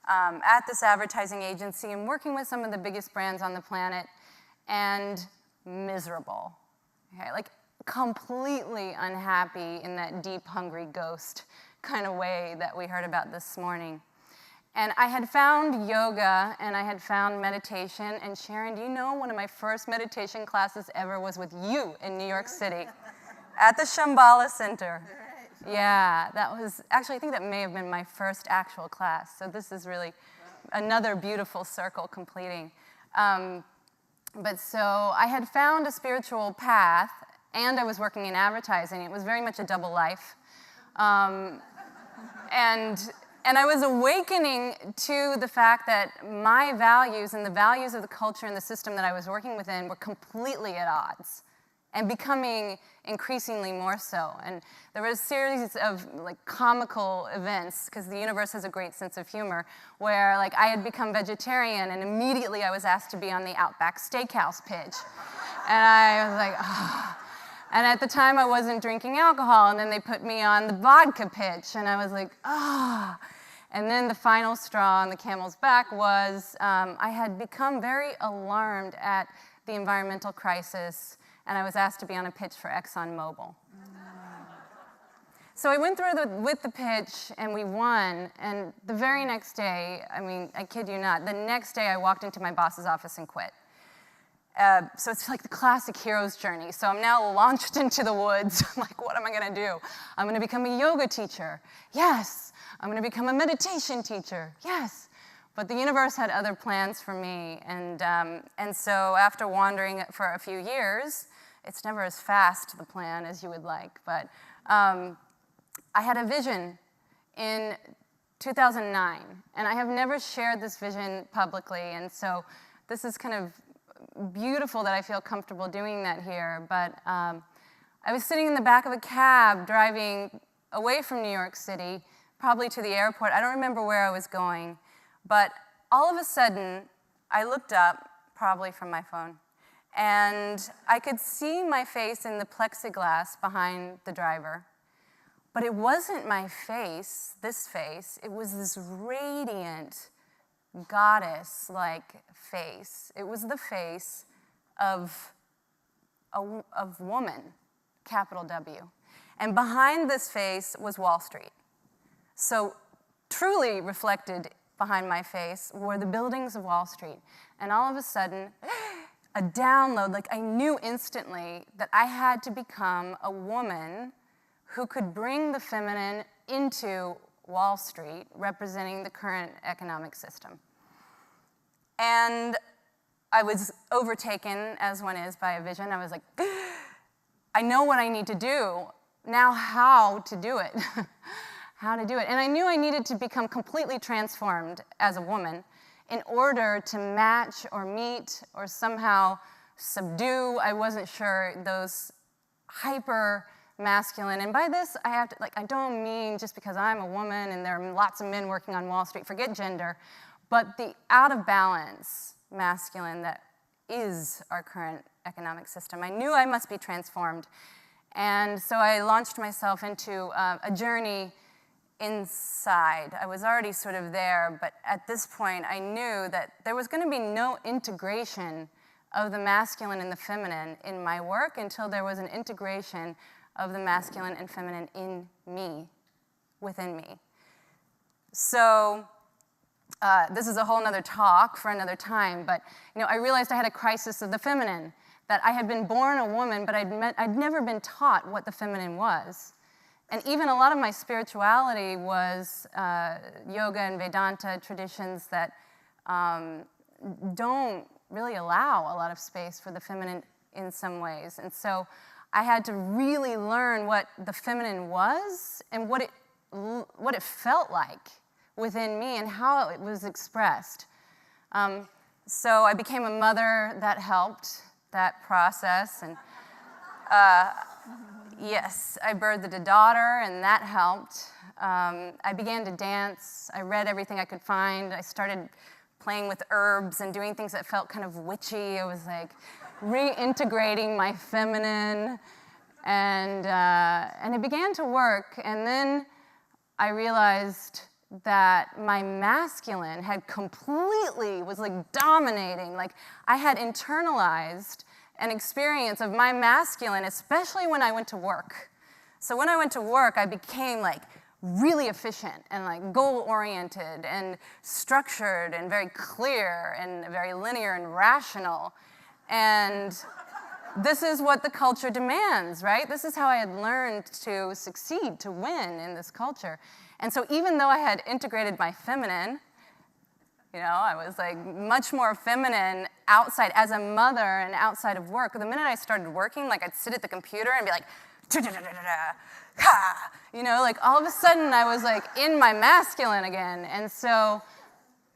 at this advertising agency and working with some of the biggest brands on the planet, and miserable, okay? Completely unhappy in that deep, hungry ghost kind of way that we heard about this morning. And I had found yoga and I had found meditation, and Sharon, do you know one of my first meditation classes ever was with you in New York City at the Shambhala Center. Yeah, that was, actually I think that may have been my first actual class, so this is really another beautiful circle completing. But so I had found a spiritual path, and I was working in advertising. It was very much a double life. And I was awakening to the fact that my values and the values of the culture and the system that I was working within were completely at odds, and becoming increasingly more so. And there was a series of comical events, because the universe has a great sense of humor, where I had become vegetarian, and immediately I was asked to be on the Outback Steakhouse pitch. And I was like, oh. And at the time I wasn't drinking alcohol, and then they put me on the vodka pitch, and I was like, ah. Oh. And then the final straw on the camel's back was I had become very alarmed at the environmental crisis, and I was asked to be on a pitch for ExxonMobil. So I went through with the pitch, and we won, and the very next day, I kid you not, the next day I walked into my boss's office and quit. So it's like the classic hero's journey. So I'm now launched into the woods. I'm like, what am I going to do? I'm going to become a yoga teacher. Yes. I'm going to become a meditation teacher. Yes. But the universe had other plans for me. And so after wandering for a few years, it's never as fast, the plan, as you would like. But I had a vision in 2009. And I have never shared this vision publicly. And so this is kind of beautiful that I feel comfortable doing that here, but I was sitting in the back of a cab driving away from New York City, probably to the airport. I don't remember where I was going, but all of a sudden, I looked up, probably from my phone, and I could see my face in the plexiglass behind the driver. But it wasn't my face, this face, it was this radiant, goddess-like face. It was the face of woman, capital W. And behind this face was Wall Street. So truly reflected behind my face were the buildings of Wall Street. And all of a sudden, a download, like I knew instantly that I had to become a woman who could bring the feminine into Wall Street, representing the current economic system. And I was overtaken, as one is, by a vision. I was like, I know what I need to do. Now how to do it. How to do it. And I knew I needed to become completely transformed as a woman in order to match or meet or somehow subdue, I wasn't sure, those hyper masculine. And by this, I have to, I don't mean just because I'm a woman and there are lots of men working on Wall Street, forget gender, but the out of balance masculine that is our current economic system. I knew I must be transformed. And so I launched myself into a journey inside. I was already sort of there, but at this point I knew that there was going to be no integration of the masculine and the feminine in my work until there was an integration of the masculine and feminine in me, within me. So this is a whole nother talk for another time, but I realized I had a crisis of the feminine, that I had been born a woman, but I'd never been taught what the feminine was. And even a lot of my spirituality was yoga and Vedanta traditions that don't really allow a lot of space for the feminine in some ways. And so I had to really learn what the feminine was and what it felt like within me and how it was expressed. So I became a mother. That helped, that process. And yes, I birthed a daughter, and that helped. I began to dance. I read everything I could find. I started playing with herbs and doing things that felt kind of witchy. I was like reintegrating my feminine, and it began to work. And then I realized that my masculine had completely, was like dominating. Like I had internalized an experience of my masculine, especially when I went to work. So when I went to work, I became like really efficient and like goal-oriented and structured and very clear and very linear and rational. And this is what the culture demands, right? This is how I had learned to succeed, to win in this culture. And so even though I had integrated my feminine, I was like much more feminine outside as a mother and outside of work. The minute I started working, like I'd sit at the computer and be like, ha, like all of a sudden I was like in my masculine again. And so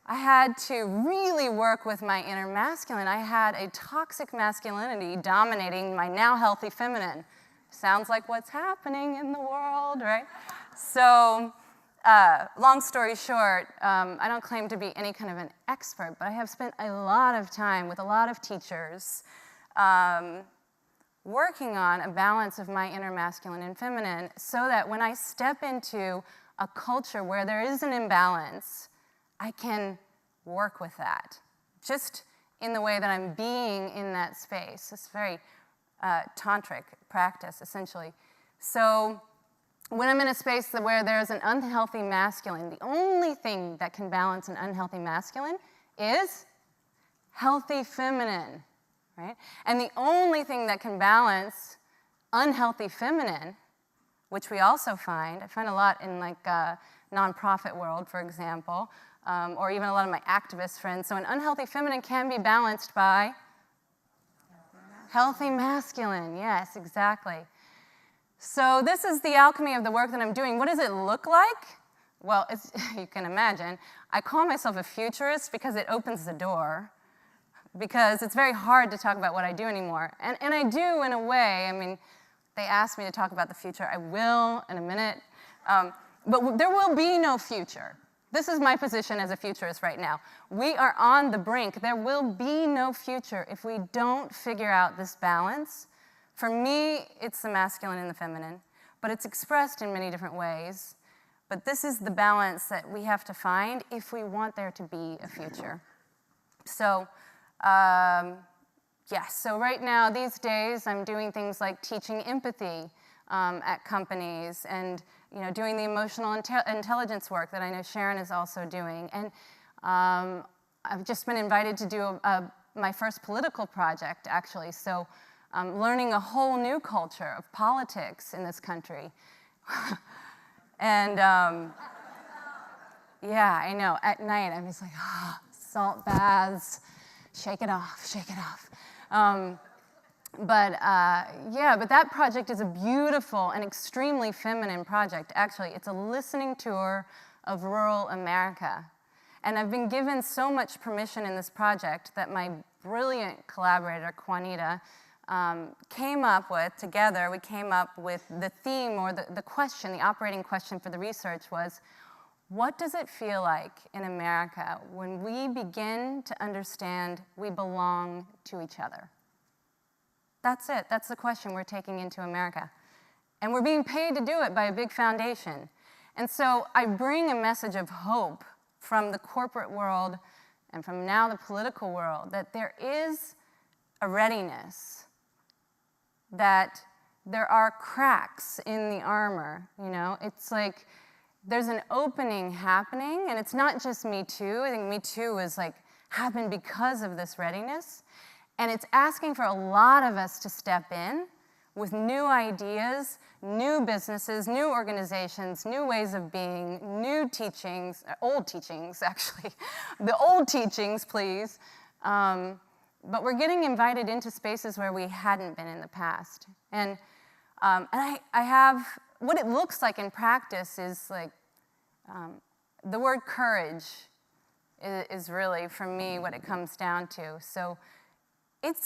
I had to really work with my inner masculine. I had a toxic masculinity dominating my now healthy feminine. Sounds like what's happening in the world, right? So long story short, I don't claim to be any kind of an expert, but I have spent a lot of time with a lot of teachers working on a balance of my inner masculine and feminine so that when I step into a culture where there is an imbalance, I can work with that, just in the way that I'm being in that space. It's very tantric practice, essentially. So when I'm in a space where there's an unhealthy masculine, the only thing that can balance an unhealthy masculine is healthy feminine, right? And the only thing that can balance unhealthy feminine, which we also find, I find a lot in like nonprofit world, for example, or even a lot of my activist friends. So an unhealthy feminine can be balanced by healthy masculine. Yes, exactly. So this is the alchemy of the work that I'm doing. What does it look like? Well, you can imagine. I call myself a futurist because it opens the door. because it's very hard to talk about what I do anymore. And I do in a way. I mean, they asked me to talk about the future. I will in a minute. But there will be no future. This is my position as a futurist right now. We are on the brink. There will be no future if we don't figure out this balance. For me, it's the masculine and the feminine, but it's expressed in many different ways. But this is the balance that we have to find if we want there to be a future. So, so right now, these days, I'm doing things like teaching empathy at companies and doing the emotional intelligence work that I know Sharon is also doing. And I've just been invited to do my first political project, actually. So learning a whole new culture of politics in this country. And yeah, I know, at night, I'm just like, salt baths, shake it off, shake it off. But that project is a beautiful and extremely feminine project. Actually, it's a listening tour of rural America. And I've been given so much permission in this project that my brilliant collaborator, Juanita, came up with the theme or the question, the operating question for the research was, what does it feel like in America when we begin to understand we belong to each other? That's it. That's the question we're taking into America. And we're being paid to do it by a big foundation. And so I bring a message of hope from the corporate world and from now the political world that there is a readiness, that there are cracks in the armor. It's like there's an opening happening, and it's not just Me Too. I think Me Too is happened because of this readiness. And it's asking for a lot of us to step in with new ideas, new businesses, new organizations, new ways of being, new teachings, old teachings, actually. The old teachings, please. But we're getting invited into spaces where we hadn't been in the past. And I have, what it looks like in practice is the word courage is really, for me, what it comes down to. So it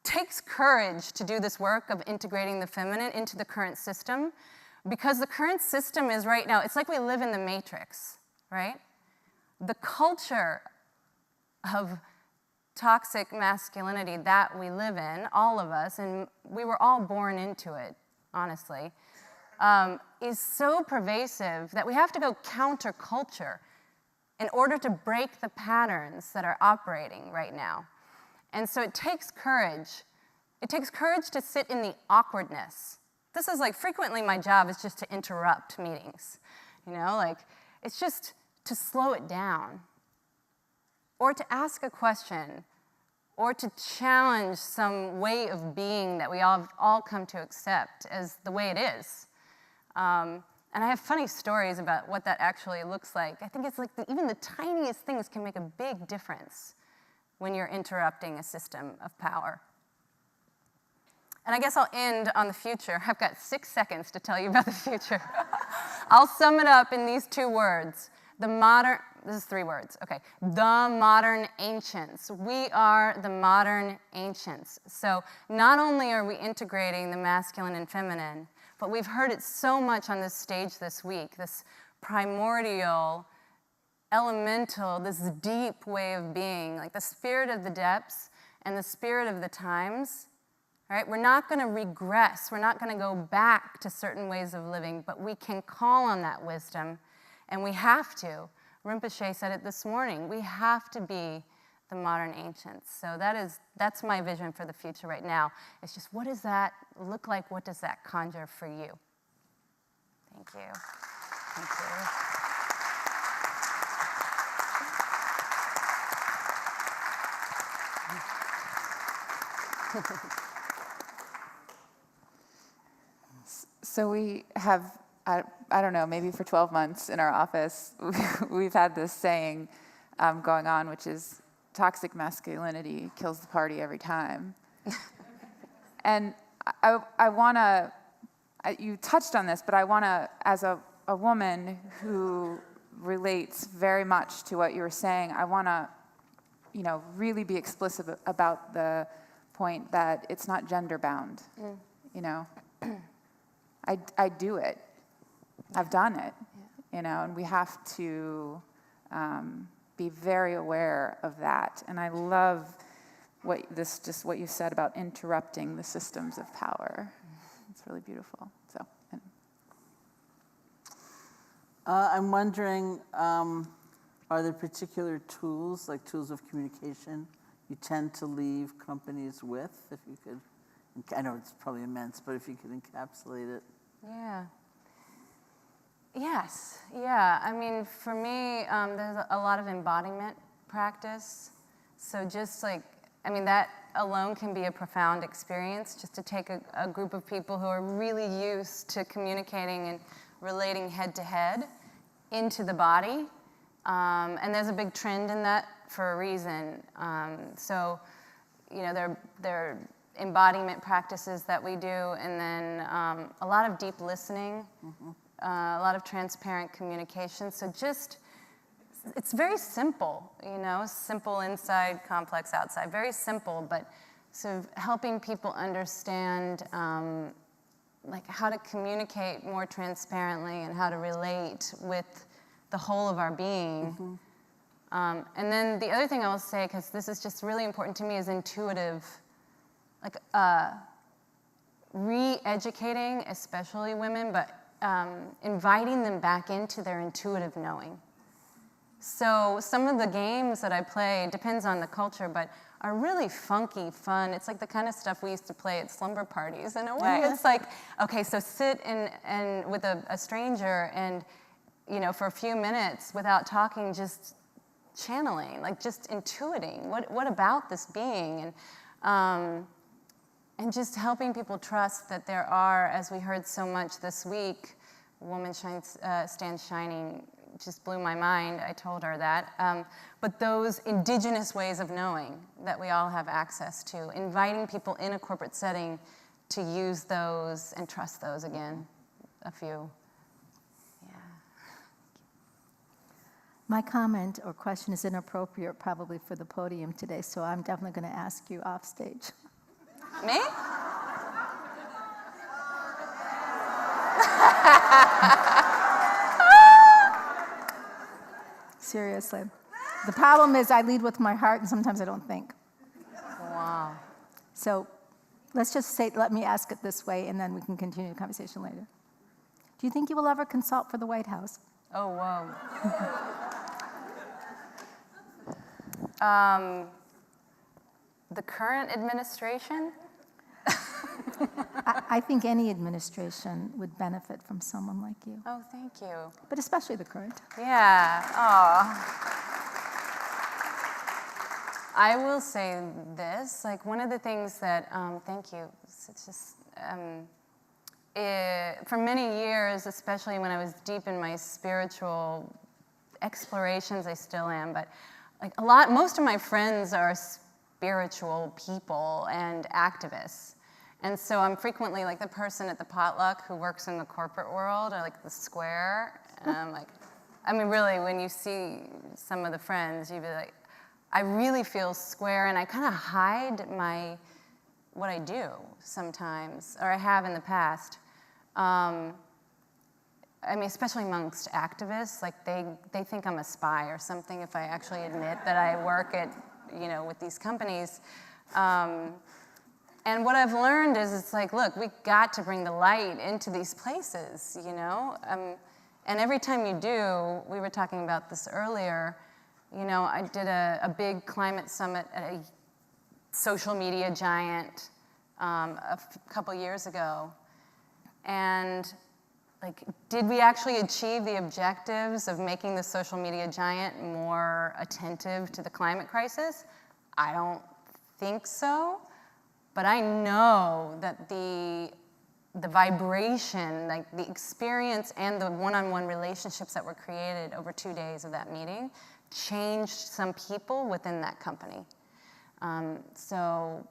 takes courage to do this work of integrating the feminine into the current system, because the current system is right now, it's like we live in the matrix, right? The culture of toxic masculinity that we live in, all of us, and we were all born into it, honestly, is so pervasive that we have to go counterculture in order to break the patterns that are operating right now. And so it takes courage. It takes courage to sit in the awkwardness. This is frequently my job is just to interrupt meetings. It's just to slow it down, or to ask a question, or to challenge some way of being that we all come to accept as the way it is. And I have funny stories about what that actually looks like. I think it's even the tiniest things can make a big difference when you're interrupting a system of power. And I guess I'll end on the future. I've got 6 seconds to tell you about the future. I'll sum it up in these 2 words. This is 3 words, okay. The modern ancients. We are the modern ancients. So not only are we integrating the masculine and feminine, but we've heard it so much on this stage this week, this primordial, elemental, this deep way of being, the spirit of the depths and the spirit of the times, right? We're not going to regress. We're not going to go back to certain ways of living, but we can call on that wisdom, and we have to. Rinpoche said it this morning. We have to be the modern ancients. So that's my vision for the future right now. It's just, what does that look like? What does that conjure for you? Thank you. Thank you. So we have, I don't know, maybe for 12 months in our office, we've had this saying going on, which is toxic masculinity kills the party every time. And I want to, you touched on this, but I want to, as a woman who relates very much to what you were saying, I want to really be explicit about the point that it's not gender bound. I do it. I've done it. And we have to be very aware of that. And I love what you said about interrupting the systems of power. It's really beautiful. So, I'm wondering, are there particular tools, like tools of communication, you tend to leave companies with? If you could, I know it's probably immense, but if you could encapsulate it. Yeah. Yes. Yeah. I mean, for me, there's a lot of embodiment practice. So just that alone can be a profound experience, just to take a group of people who are really used to communicating and relating head to head into the body. And there's a big trend in that for a reason. So, there are embodiment practices that we do, and then a lot of deep listening, a lot of transparent communication. So it's very simple, simple inside, complex outside. Very simple, but sort of helping people understand how to communicate more transparently and how to relate with the whole of our being. And then the other thing I will say, because this is just really important to me, is intuitive, re-educating, especially women, but inviting them back into their intuitive knowing. So some of the games that I play, depends on the culture, but are really funky, fun. It's like the kind of stuff we used to play at slumber parties in a way. It's like, okay, so sit and with a stranger and, for a few minutes without talking, just channeling, just intuiting. What about this being? And just helping people trust that there are, as we heard so much this week, Woman Stands Shining just blew my mind. I told her that. But those indigenous ways of knowing that we all have access to, inviting people in a corporate setting to use those and trust those again, a few. Yeah. My comment or question is inappropriate probably for the podium today, so I'm definitely going to ask you off stage. Me? Seriously. The problem is I lead with my heart and sometimes I don't think. Wow. So let's just let me ask it this way and then we can continue the conversation later. Do you think you will ever consult for the White House? Oh, whoa. The current administration? I think any administration would benefit from someone like you, Oh, thank you. but especially the current. Yeah. Oh. I will say this. One of the things that, thank you. It's just, for many years, especially when I was deep in my spiritual explorations, I still am, but most of my friends are spiritual people and activists. And so I'm frequently the person at the potluck who works in the corporate world, or the square. And I'm really, when you see some of the friends, you'd be like, I really feel square, and I kind of hide what I do sometimes, or I have in the past. Especially amongst activists, they think I'm a spy or something if I actually admit that I work at, with these companies. And what I've learned is look, we got to bring the light into these places, And every time you do, we were talking about this earlier, I did a big climate summit at a social media giant a couple years ago. And did we actually achieve the objectives of making the social media giant more attentive to the climate crisis? I don't think so. But I know that the vibration, the experience and the one-on-one relationships that were created over 2 days of that meeting changed some people within that company. So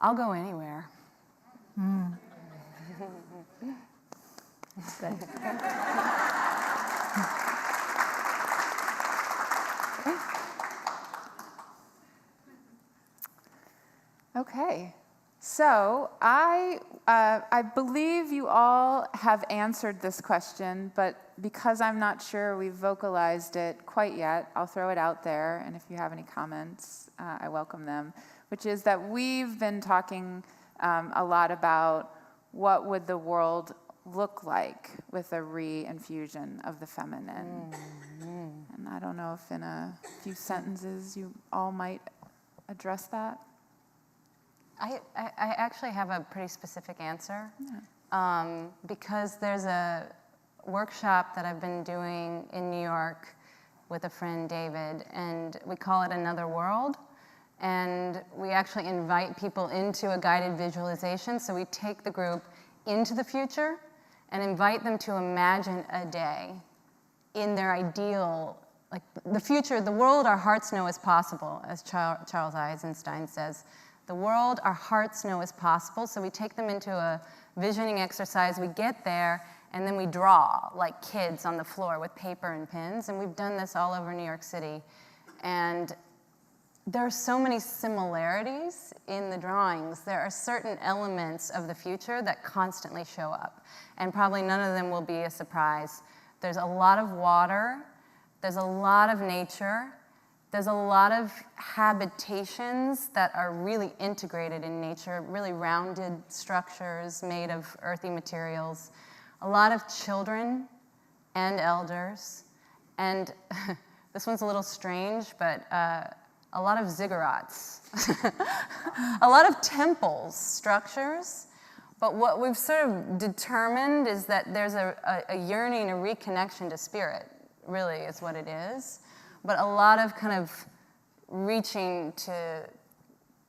I'll go anywhere. Good. Okay, so I believe you all have answered this question, but because I'm not sure we've vocalized it quite yet, I'll throw it out there, and if you have any comments, I welcome them, which is that we've been talking a lot about what would the world look like with a re-infusion of the feminine. And I don't know if in a few sentences you all might address that. I actually have a pretty specific answer, because there's a workshop that I've been doing in New York with a friend, David, and we call it Another World. And we actually invite people into a guided visualization. So we take the group into the future and invite them to imagine a day in their ideal, like the future, the world our hearts know is possible, as Charles Eisenstein says. The world our hearts know is possible. So we take them into a visioning exercise. We get there, and then we draw like kids on the floor with paper and pens. And we've done this all over New York City. And there are so many similarities in the drawings. There are certain elements of the future that constantly show up. And probably none of them will be a surprise. There's a lot of water. There's a lot of nature. There's a lot of habitations that are really integrated in nature, really rounded structures made of earthy materials. A lot of children and elders. And this one's a little strange, but a lot of ziggurats, a lot of temples, structures. But what we've sort of determined is that there's a yearning, a reconnection to spirit, really is what it is. But a lot of kind of reaching to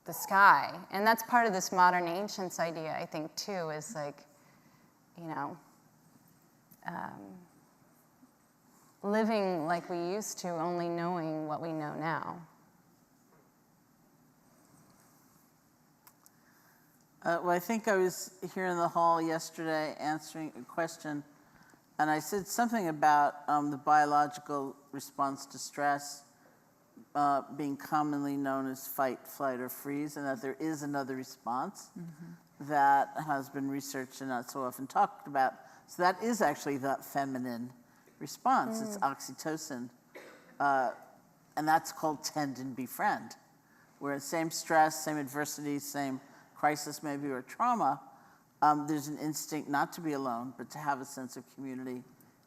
the sky. And that's part of this modern ancients idea, I think, too, is like, you know, living like we used to, only knowing what we know now. Well, I think I was here in the hall yesterday answering a question, and I said something about the biological response to stress being commonly known as fight, flight, or freeze, and that there is another response that has been researched and not so often talked about. So that is actually that feminine response. It's oxytocin, and that's called tend and befriend, where same stress, same adversity, same crisis maybe or trauma, there's an instinct not to be alone, but to have a sense of community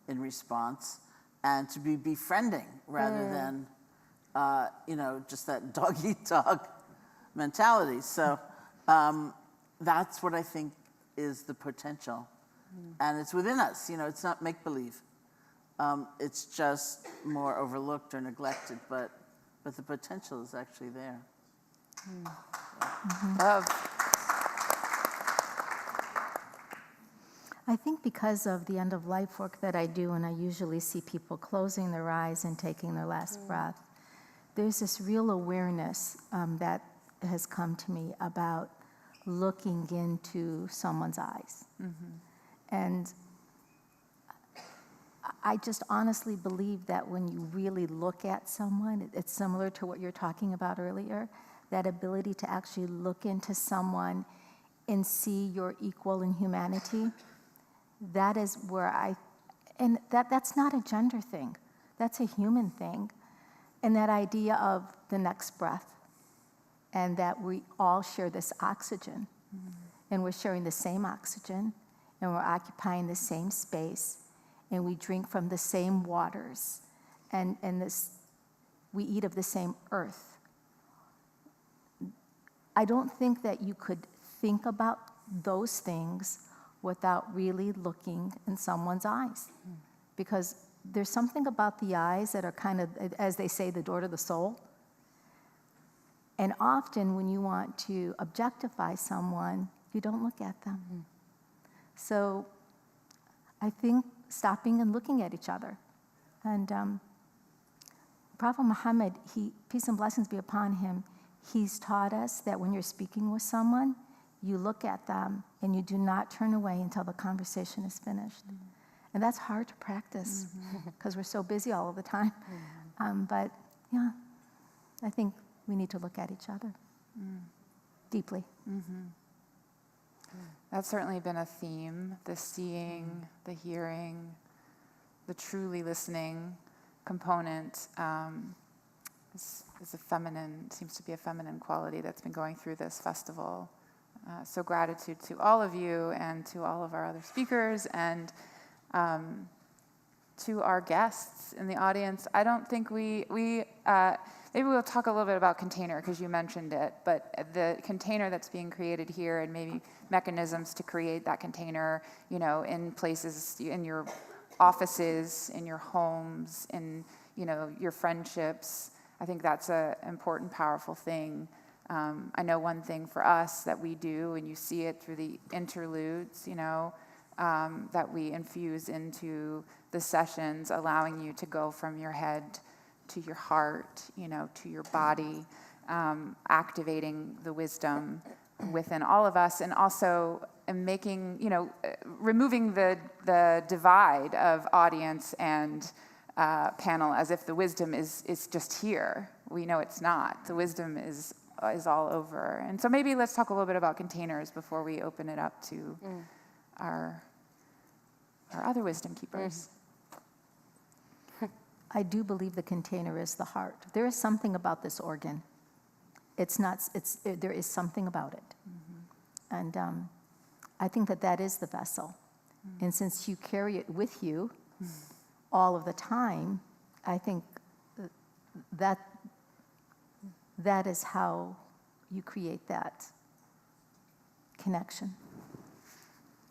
in response and to be befriending rather than, just that dog-eat-dog mentality. So that's what I think is the potential. And it's within us, it's not make-believe. It's just more overlooked or neglected, but the potential is actually there. Love. I think because of the end-of-life work that I do, and I usually see people closing their eyes and taking their last breath, there's this real awareness that has come to me about looking into someone's eyes. And I just honestly believe that when you really look at someone, it's similar to what you're talking about earlier, that ability to actually look into someone and see your equal in humanity. That is where and that's not a gender thing. That's a human thing. And that idea of the next breath, and that we all share this oxygen, and we're sharing the same oxygen, and we're occupying the same space, and we drink from the same waters, and we eat of the same earth. I don't think that you could think about those things without really looking in someone's eyes. Because there's something about the eyes that are kind of, as they say, the door to the soul. And often when you want to objectify someone, you don't look at them. So I think stopping and looking at each other. And Prophet Muhammad, peace and blessings be upon him, he's taught us that when you're speaking with someone, you look at them and you do not turn away until the conversation is finished. And that's hard to practice because we're so busy all of the time. But yeah, I think we need to look at each other. deeply. That's certainly been a theme, the seeing, the hearing, the truly listening component is a feminine, seems to be a feminine quality that's been going through this festival. So gratitude to all of you and to all of our other speakers and to our guests in the audience. I don't think maybe we'll talk a little bit about container because you mentioned it, but the container that's being created here and maybe mechanisms to create that container, in places, in your offices, in your homes, in, your friendships. I think that's an important, powerful thing. I know one thing for us that we do, and you see it through the interludes, that we infuse into the sessions, allowing you to go from your head to your heart, to your body, activating the wisdom within all of us, and also making, removing the divide of audience and panel as if the wisdom is just here. We know it's not. The wisdom is all over. And so maybe let's talk a little bit about containers before we open it up to our other wisdom keepers. I do believe the container is the heart. There is something about this organ. There is something about it. And I think that is the vessel. And since you carry it with you all of the time, I think that is how you create that connection.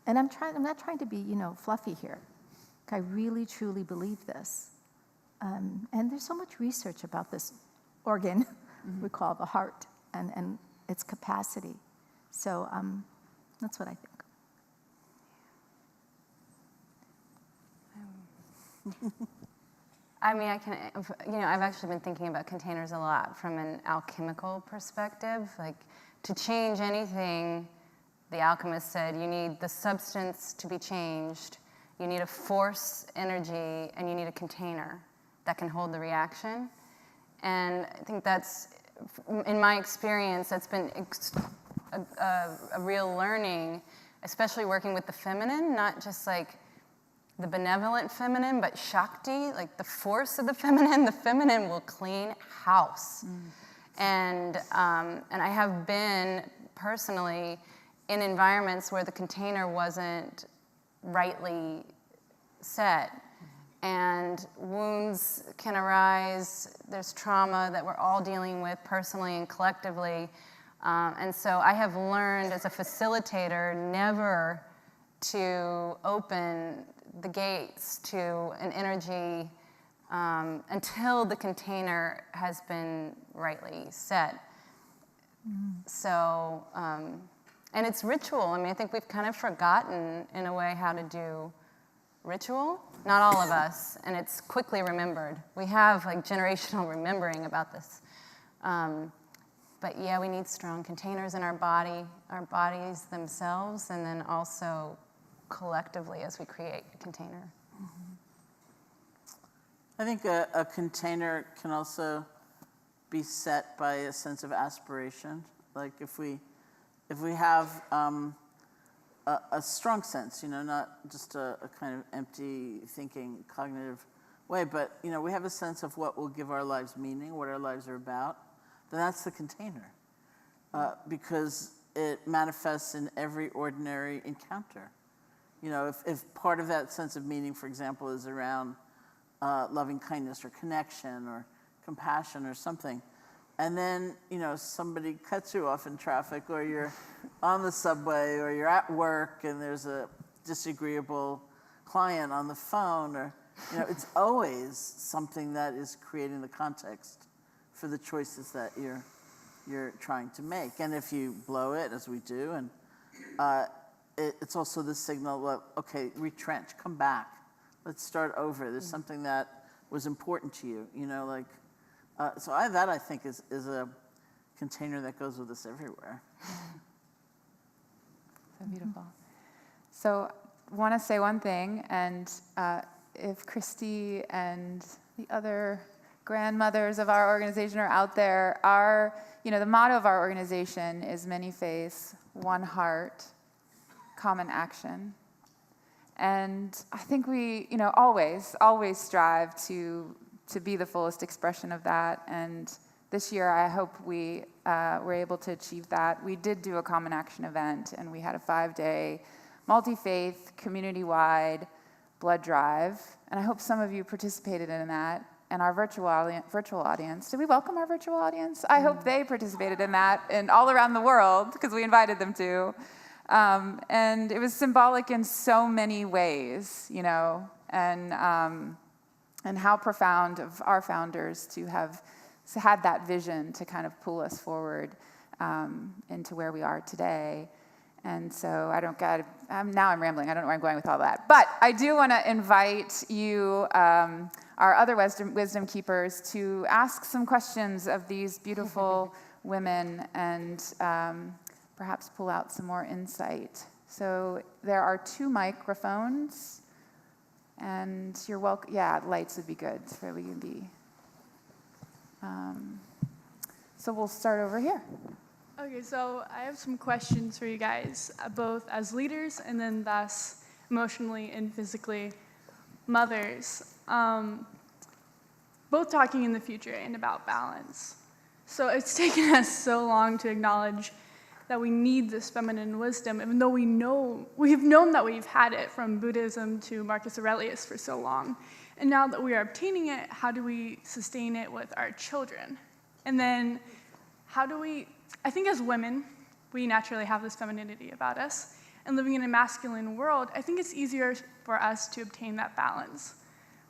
And I'm not trying to be, fluffy here. I really, truly believe this. And there's so much research about this organ we call the heart and its capacity. So that's what I think. I've actually been thinking about containers a lot from an alchemical perspective. Like, to change anything, the alchemist said, you need the substance to be changed, you need a force, energy, and you need a container that can hold the reaction. And I think that's, in my experience, that's been a real learning, especially working with the feminine, not just like the benevolent feminine, but Shakti, like the force of the feminine will clean house. And I have been personally in environments where the container wasn't rightly set. And wounds can arise, there's trauma that we're all dealing with personally and collectively. And so I have learned as a facilitator never to open the gates to an energy until the container has been rightly set. So, and it's ritual. I think we've kind of forgotten in a way how to do ritual. Not all of us, and it's quickly remembered. We have like generational remembering about this. But yeah, we need strong containers in our bodies themselves, and then also collectively as we create a container. I think a container can also be set by a sense of aspiration. Like if we have a strong sense, not just a kind of empty thinking, cognitive way, but we have a sense of what will give our lives meaning, what our lives are about, then that's the container. Because it manifests in every ordinary encounter. If part of that sense of meaning, for example, is around loving kindness or connection or compassion or something, and then, somebody cuts you off in traffic, or you're on the subway, or you're at work and there's a disagreeable client on the phone, or, it's always something that is creating the context for the choices that you're trying to make. And if you blow it, as we do, and it's also the signal of, okay, retrench, come back, let's start over. There's something that was important to you, so I think is a container that goes with us everywhere. So beautiful. So I want to say one thing, and if Christy and the other grandmothers of our organization are out there, the motto of our organization is many faiths, one heart, common action. And I think we, always strive to be the fullest expression of that. And this year, I hope we were able to achieve that. We did do a common action event, and we had a 5-day multi-faith, community-wide blood drive. And I hope some of you participated in that. And our virtual audience, did we welcome our virtual audience? I hope they participated in that and all around the world, because we invited them to. And it was symbolic in so many ways, and how profound of our founders to have had that vision to kind of pull us forward into where we are today. And so now I'm rambling. I don't know where I'm going with all that. But I do want to invite you, our other wisdom keepers, to ask some questions of these beautiful women and perhaps pull out some more insight. So there are 2 microphones, and you're welcome. Yeah, lights would be good so we can be. So we'll start over here. Okay, so I have some questions for you guys, both as leaders and then thus emotionally and physically mothers, both talking in the future and about balance. So it's taken us so long to acknowledge that we need this feminine wisdom, even though we've known that we've had it from Buddhism to Marcus Aurelius for so long. And now that we are obtaining it, how do we sustain it with our children? And then I think as women, we naturally have this femininity about us. And living in a masculine world, I think it's easier for us to obtain that balance.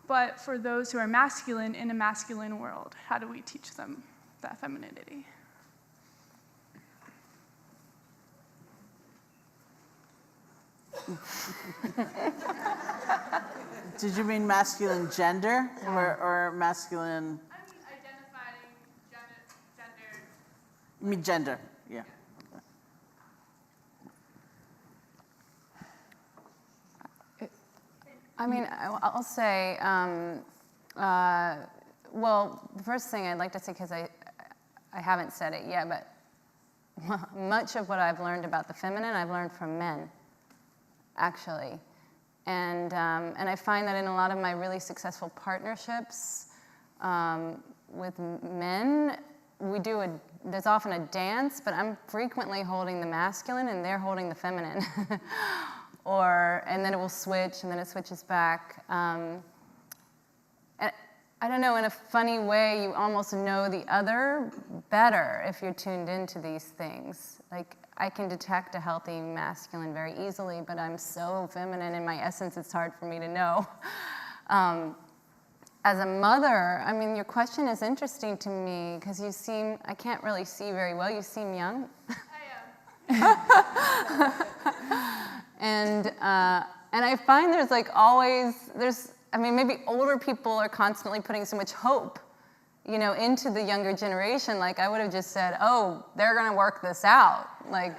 But for those who are masculine in a masculine world, how do we teach them that femininity? Did you mean masculine gender or masculine? I mean identifying gender. You mean gender, yeah. I mean, I'll say, well, the first thing I'd like to say, because I haven't said it yet, but much of what I've learned about the feminine, I've learned from men, actually. And I find that in a lot of my really successful partnerships with men, there's often a dance, but I'm frequently holding the masculine and they're holding the feminine. And then it will switch, and then it switches back. And I don't know, in a funny way, you almost know the other better if you're tuned into these things. Like, I can detect a healthy masculine very easily, but I'm so feminine in my essence, it's hard for me to know. As a mother, I mean, your question is interesting to me, because I can't really see very well, you seem young. I am. And I find maybe older people are constantly putting so much hope, into the younger generation. Like, I would have just said, oh, they're gonna work this out. Like,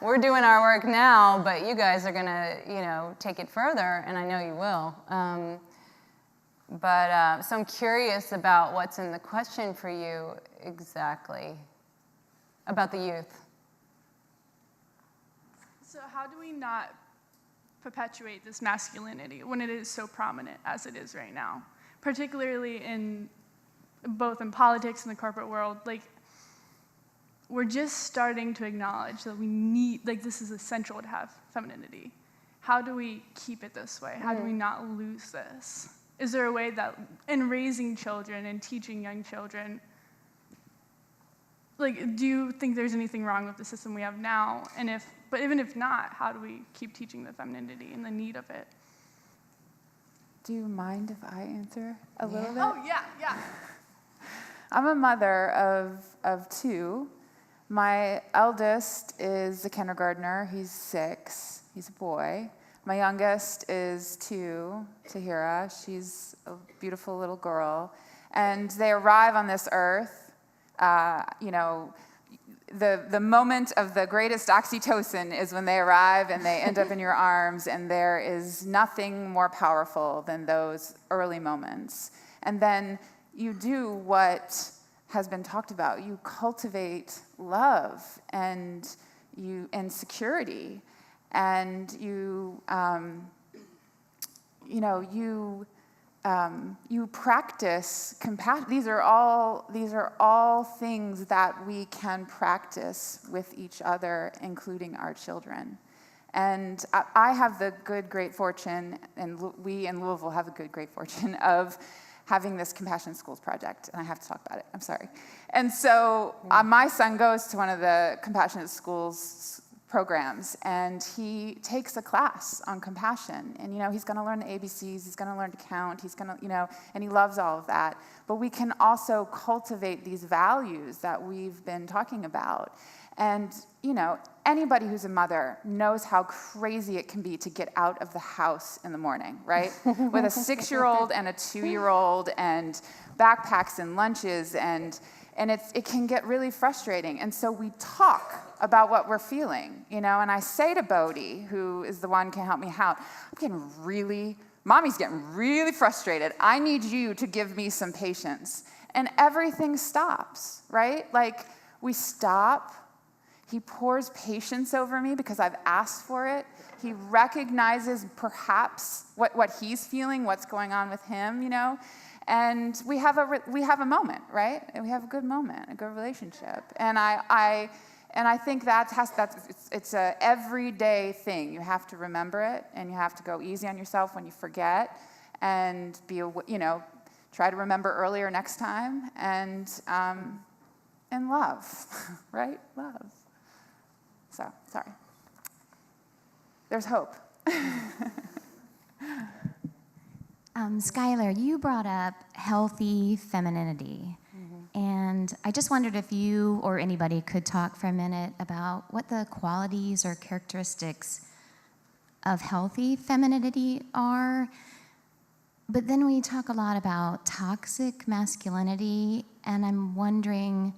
we're doing our work now, but you guys are gonna, take it further, and I know you will. So I'm curious about what's in the question for you exactly, about the youth. So how do we not perpetuate this masculinity when it is so prominent as it is right now, particularly both in politics and the corporate world? Like, we're just starting to acknowledge that we need, this is essential to have femininity. How do we keep it this way? How do we not lose this? Is there a way that, in raising children and teaching young children, do you think there's anything wrong with the system we have now? But even if not, how do we keep teaching the femininity and the need of it? Do you mind if I answer a little bit? Oh, yeah. I'm a mother of 2. My eldest is a kindergartner. He's 6. He's a boy. My youngest is 2, Tahira. She's a beautiful little girl. And they arrive on this earth, the moment of the greatest oxytocin is when they arrive and they end up in your arms, and there is nothing more powerful than those early moments. And then, you do what has been talked about. You cultivate love and security, and you practice compassion. These are all things that we can practice with each other, including our children. And I have the great fortune, and we in Louisville have the great fortune of having this Compassion Schools project, and I have to talk about it, I'm sorry. And so my son goes to one of the Compassionate Schools programs, and he takes a class on compassion. And he's gonna learn the ABCs, he's gonna learn to count, he's gonna, and he loves all of that. But we can also cultivate these values that we've been talking about. And anybody who's a mother knows how crazy it can be to get out of the house in the morning, right? With a 6-year-old and a 2-year-old and backpacks and lunches, and it can get really frustrating. And so we talk about what we're feeling, and I say to Bodhi, who is the one who can help me out, Mommy's getting really frustrated. I need you to give me some patience. And everything stops, right? Like, we stop. He pours patience over me because I've asked for it. He recognizes perhaps what he's feeling, what's going on with him, and we have a moment, right? And we have a good moment, a good relationship. And I think it's a everyday thing. You have to remember it, and you have to go easy on yourself when you forget, and try to remember earlier next time, and love, right? Love. So, sorry. There's hope. Skylar, you brought up healthy femininity. And I just wondered if you or anybody could talk for a minute about what the qualities or characteristics of healthy femininity are. But then we talk a lot about toxic masculinity, and I'm wondering,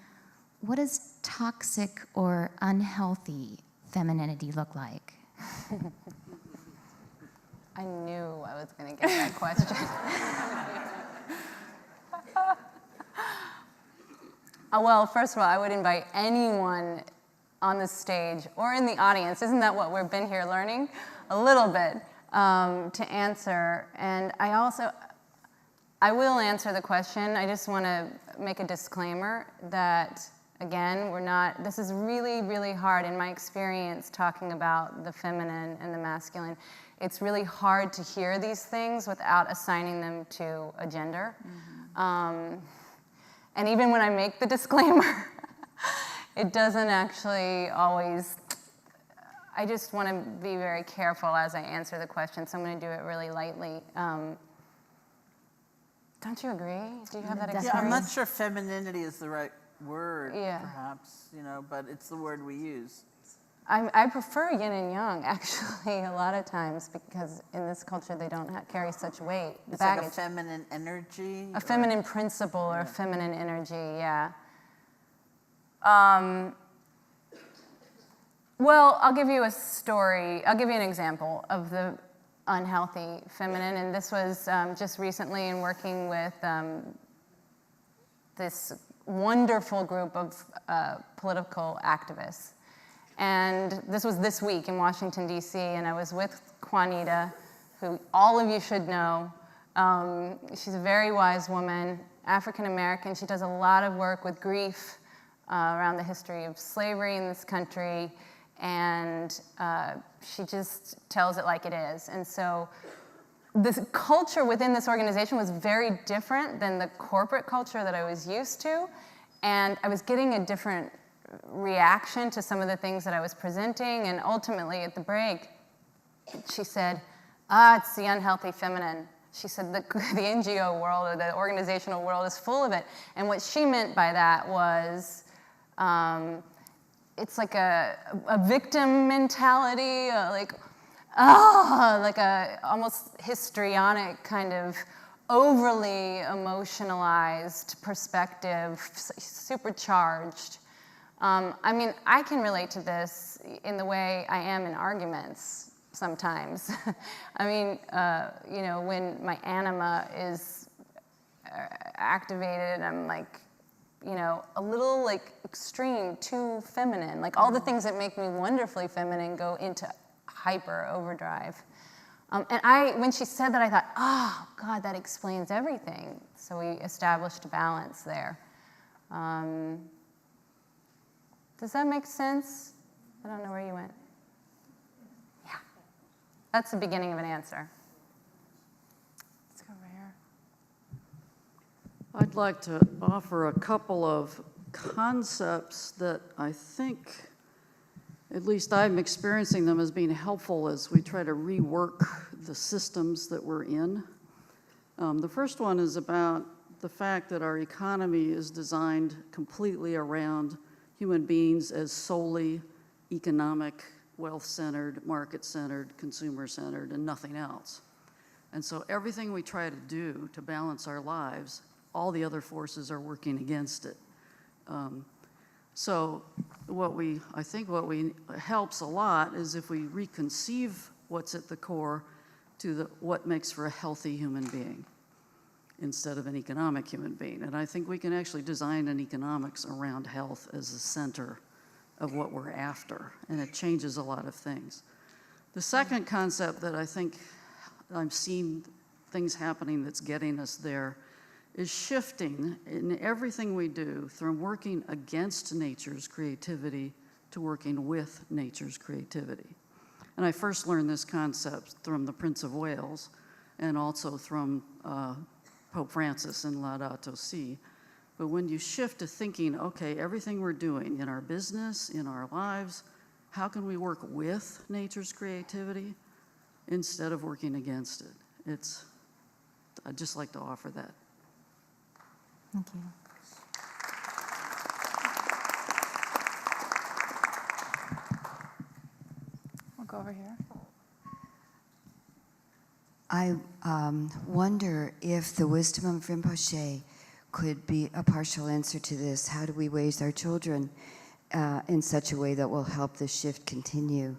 what does toxic or unhealthy femininity look like? I knew I was going to get that question. Well, first of all, I would invite anyone on the stage or in the audience, isn't that what we've been here learning? A little bit, to answer. And I will answer the question. I just want to make a disclaimer that, again, this is really, really hard in my experience talking about the feminine and the masculine. It's really hard to hear these things without assigning them to a gender. And even when I make the disclaimer, it doesn't actually always, I just want to be very careful as I answer the question, so I'm going to do it really lightly. Don't you agree? Do you have that experience? Yeah, I'm not sure femininity is the right word, perhaps, but it's the word we use. I prefer yin and yang, actually, a lot of times, because in this culture they don't carry such weight. It's baggage. like a feminine energy? A feminine principle or a feminine energy, yeah. Well, I'll give you a story. I'll give you an example of the unhealthy feminine, and this was just recently in working with this wonderful group of political activists. And this was this week in Washington, D.C., and I was with Juanita, who all of you should know. She's a very wise woman, African-American. She does a lot of work with grief around the history of slavery in this country, and she just tells it like it is. And so the culture within this organization was very different than the corporate culture that I was used to, and I was getting a different reaction to some of the things that I was presenting, and ultimately at the break, she said, it's the unhealthy feminine. She said the NGO world or the organizational world is full of it. And what she meant by that was it's like a victim mentality, like a almost histrionic kind of overly emotionalized perspective, supercharged. I mean, I can relate to this in the way I am in arguments sometimes. I mean, when my anima is activated. I'm like, you know, a little like extreme, too feminine. Like all the things that make me wonderfully feminine go into hyper overdrive. And when she said that, I thought, oh, God, that explains everything. So we established a balance there. Does that make sense? I don't know where you went. Yeah. That's the beginning of an answer. Let's go over here. I'd like to offer a couple of concepts that I think, at least I'm experiencing them as being helpful as we try to rework the systems that we're in. The first one is about the fact that our economy is designed completely around human beings as solely economic, wealth-centered, market-centered, consumer-centered, and nothing else. And so everything we try to do to balance our lives, all the other forces are working against it. So I think what helps a lot is if we reconceive what's at the core to what makes for a healthy human being instead of an economic human being. And I think we can actually design an economics around health as the center of what we're after, and it changes a lot of things. The second concept that I think I'm seeing things happening that's getting us there is shifting in everything we do from working against nature's creativity to working with nature's creativity. And I first learned this concept from the Prince of Wales and also from Pope Francis in Laudato Si. But when you shift to thinking, okay, everything we're doing in our business, in our lives, how can we work with nature's creativity instead of working against it? I'd just like to offer that. Thank you. We'll go over here. I wonder if the wisdom of Rinpoche could be a partial answer to this. How do we raise our children in such a way that will help the shift continue?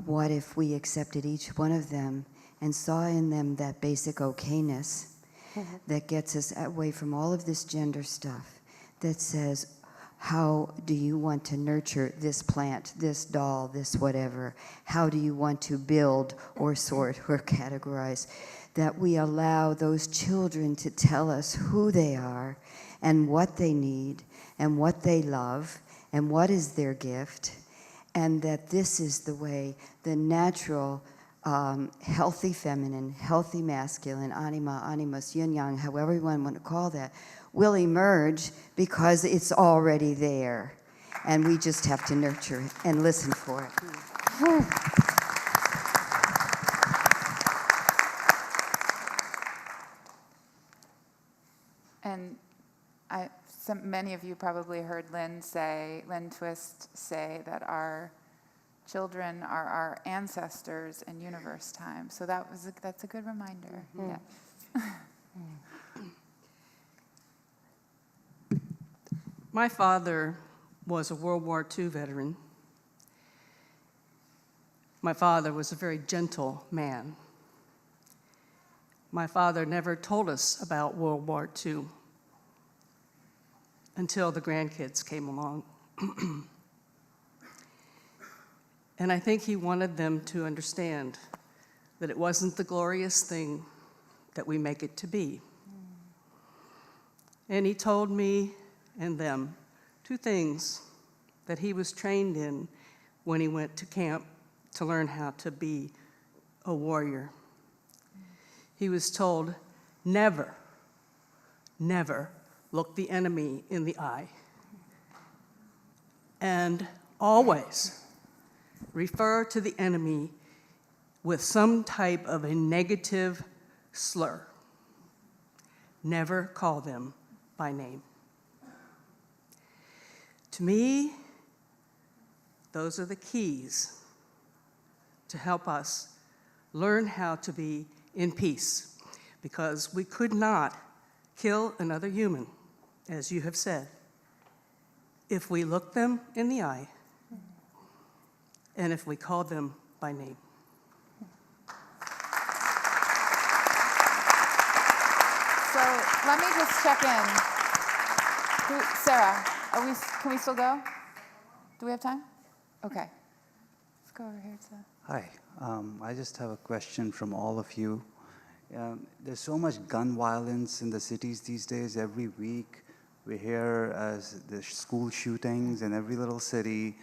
What if we accepted each one of them and saw in them that basic okayness that gets us away from all of this gender stuff, that says, how do you want to nurture this plant, this doll, this whatever? How do you want to build or sort or categorize? That we allow those children to tell us who they are and what they need and what they love and what is their gift, and that this is the way the natural healthy feminine, healthy masculine, anima, animus, yin yang, however you want to call that, will emerge because it's already there. And we just have to nurture it and listen for it. And many of you probably heard Lynn Twist say that our children are our ancestors in universe time. So that's a good reminder. Mm-hmm. Yes. My father was a World War II veteran. My father was a very gentle man. My father never told us about World War II until the grandkids came along. And I think he wanted them to understand that it wasn't the glorious thing that we make it to be. And he told me and them two things that he was trained in when he went to camp to learn how to be a warrior. He was told, never, never look the enemy in the eye. And always refer to the enemy with some type of a negative slur. Never call them by name. To me, those are the keys to help us learn how to be in peace, because we could not kill another human, as you have said, if we looked them in the eye and if we called them by name. So Let me just check in. Sarah, can we still go? Do we have time? Okay. Let's go over here to... Hi, I just have a question from all of you. There's so much gun violence in the cities these days. Every week we hear the school shootings in every little city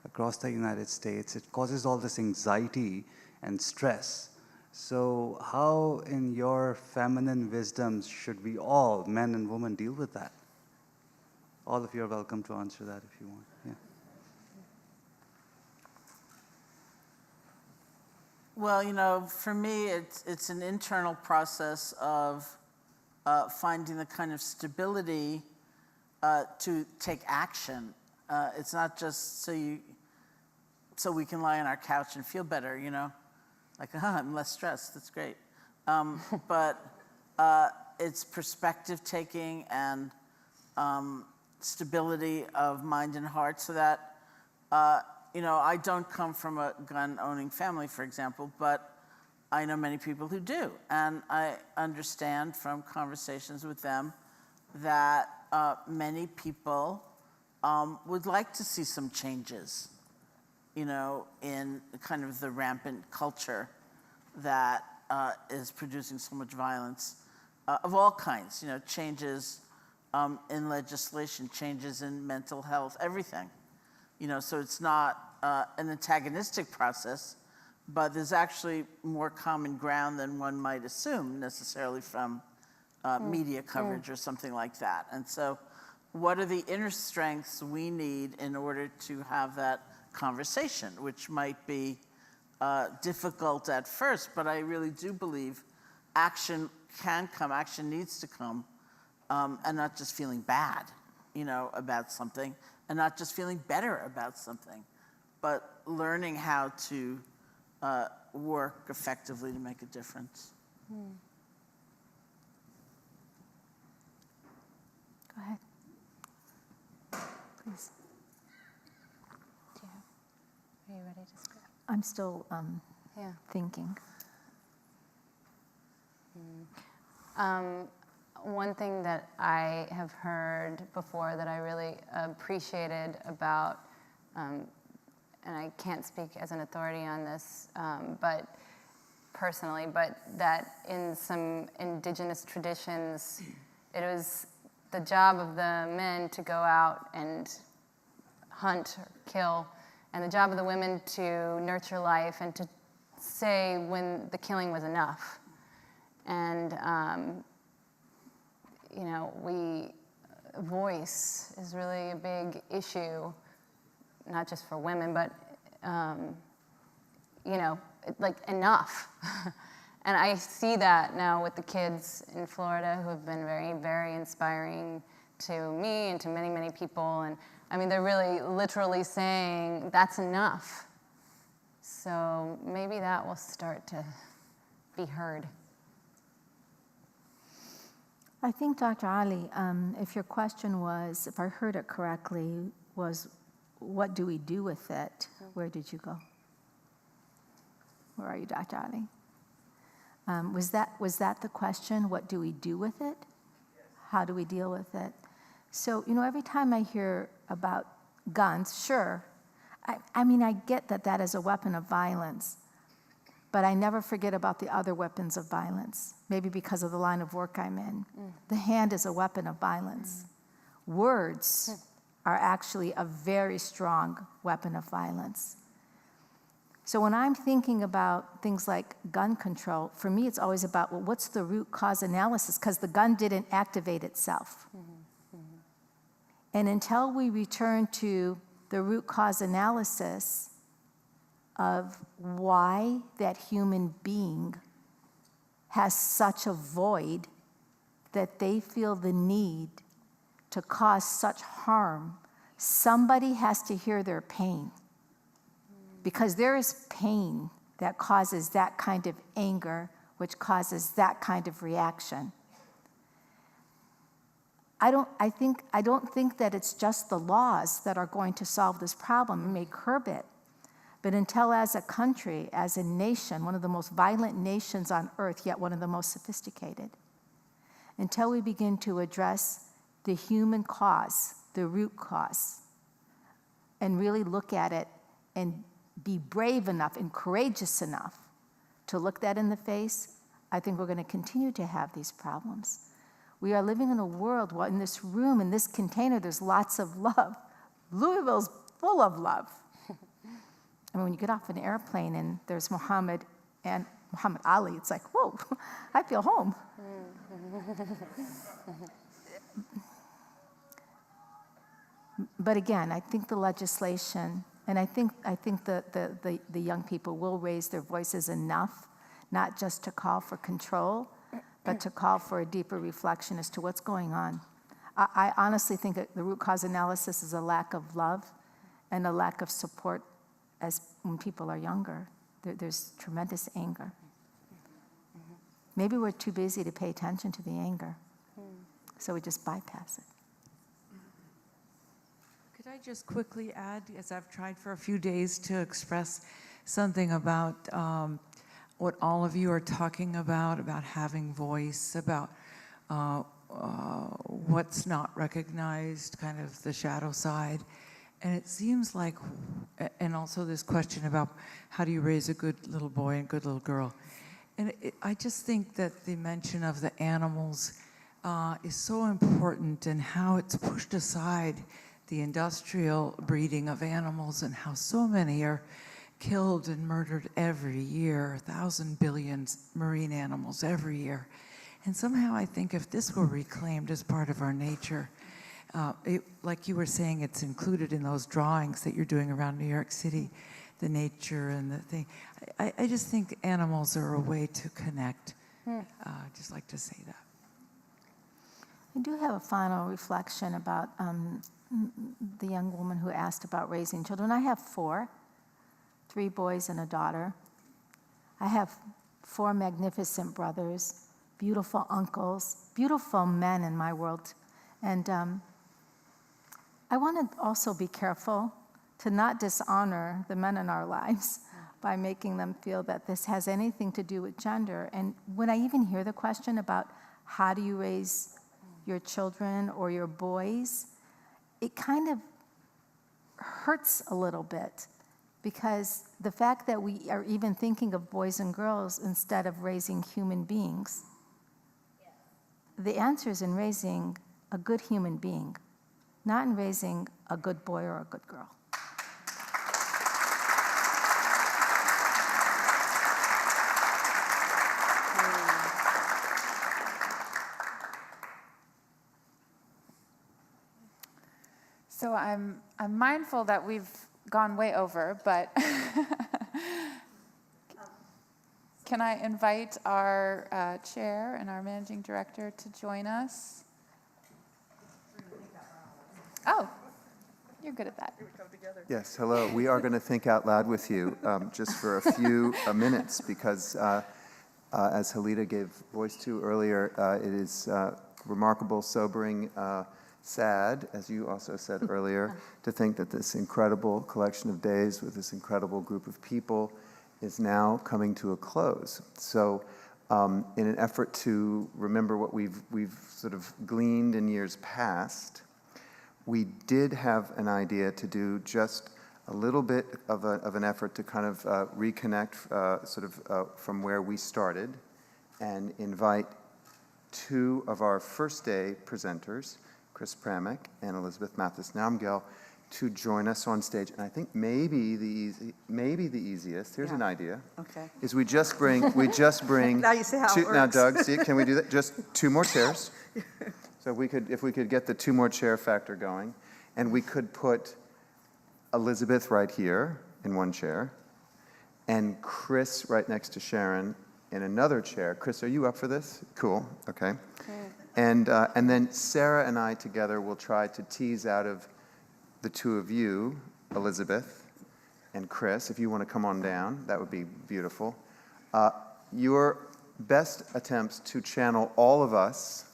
across the United States. It causes all this anxiety and stress. So how, in your feminine wisdom, should we all, men and women, deal with that? All of you are welcome to answer that if you want. Yeah. Well, for me, it's an internal process of finding the kind of stability to take action. It's not just so we can lie on our couch and feel better, like, I'm less stressed, that's great. But it's perspective taking and stability of mind and heart so that, I don't come from a gun-owning family, for example, but I know many people who do. And I understand from conversations with them that many people would like to see some changes, in kind of the rampant culture that is producing so much violence of all kinds, changes in legislation, changes in mental health, everything. So it's not an antagonistic process, but there's actually more common ground than one might assume necessarily from media coverage or something like that. And so what are the inner strengths we need in order to have that conversation, which might be difficult at first, but I really do believe action can come, action needs to come, and not just feeling bad, about something, and not just feeling better about something, but learning how to work effectively to make a difference. Go ahead. Please. Are you ready to speak? I'm still thinking. One thing that I have heard before that I really appreciated about, and I can't speak as an authority on this, but personally, but that in some indigenous traditions, it was the job of the men to go out and hunt or kill, and the job of the women to nurture life and to say when the killing was enough. And voice is really a big issue, not just for women, but, like enough. And I see that now with the kids in Florida who have been very, very inspiring to me and to many, many people. And I mean, they're really literally saying, that's enough. So maybe that will start to be heard. I think, Dr. Ali, if your question was, if I heard it correctly, was what do we do with it? Where did you go? Where are you, Dr. Ali? Was that the question? What do we do with it? How do we deal with it? So, every time I hear about guns, sure, I mean, I get that is a weapon of violence, but I never forget about the other weapons of violence, maybe because of the line of work I'm in. The hand is a weapon of violence. Words are actually a very strong weapon of violence. So when I'm thinking about things like gun control, for me it's always about, well, what's the root cause analysis? Because the gun didn't activate itself. And until we return to the root cause analysis of why that human being has such a void that they feel the need to cause such harm, somebody has to hear their pain. Because there is pain that causes that kind of anger, which causes that kind of reaction. I don't think that it's just the laws that are going to solve this problem and may curb it. But until as a country, as a nation, one of the most violent nations on earth, yet one of the most sophisticated, until we begin to address the human cause, the root cause, and really look at it and be brave enough and courageous enough to look that in the face, I think we're going to continue to have these problems. We are living in a world where in this room, in this container, there's lots of love. Louisville's full of love. I mean, when you get off an airplane and there's Muhammad and Muhammad Ali, it's like, whoa, I feel home. But again, I think the legislation, and I think the young people will raise their voices enough, not just to call for control, but to call for a deeper reflection as to what's going on. I honestly think that the root cause analysis is a lack of love and a lack of support as when people are younger. There's tremendous anger. Maybe we're too busy to pay attention to the anger, so we just bypass it. Could I just quickly add, as I've tried for a few days to express something about what all of you are talking about having voice, about what's not recognized, kind of the shadow side. And it seems like, and also this question about how do you raise a good little boy and good little girl. And I just think that the mention of the animals is so important, and how it's pushed aside the industrial breeding of animals and how so many are killed and murdered every year, 1,000 billion marine animals every year. And somehow I think if this were reclaimed as part of our nature, like you were saying, it's included in those drawings that you're doing around New York City, the nature and the thing. I just think animals are a way to connect. Just like to say that. I do have a final reflection about the young woman who asked about raising children. I have 3 boys and a daughter. I have 4 magnificent brothers, beautiful uncles, beautiful men in my world. And I want to also be careful to not dishonor the men in our lives by making them feel that this has anything to do with gender. And when I even hear the question about how do you raise your children or your boys, it kind of hurts a little bit, because the fact that we are even thinking of boys and girls instead of raising human beings, the answer is in raising a good human being, not in raising a good boy or a good girl. So I'm mindful that we've gone way over, but can I invite our chair and our managing director to join us? Oh, you're good at that. Yes, hello. We are going to think out loud with you just for a few minutes, because as Halida gave voice to earlier, it is remarkable, sobering, sad, as you also said earlier, to think that this incredible collection of days with this incredible group of people is now coming to a close. So in an effort to remember what we've sort of gleaned in years past, we did have an idea to do just a little bit of an effort to kind of reconnect from where we started, and invite 2 of our first day presenters, Chris Pramick and Elizabeth Mathis-Naumgel, to join us on stage. And I think maybe the easiest, here's an idea, is we just bring Now you see how it works. Now Doug, see, can we do that? Just 2 more chairs. So if we could get the 2 more chair factor going, and we could put Elizabeth right here in one chair, and Chris right next to Sharon in another chair. Chris, are you up for this? Cool, okay. And then Sarah and I together will try to tease out of the 2 of you, Elizabeth and Chris, if you want to come on down, that would be beautiful. Your best attempts to channel all of us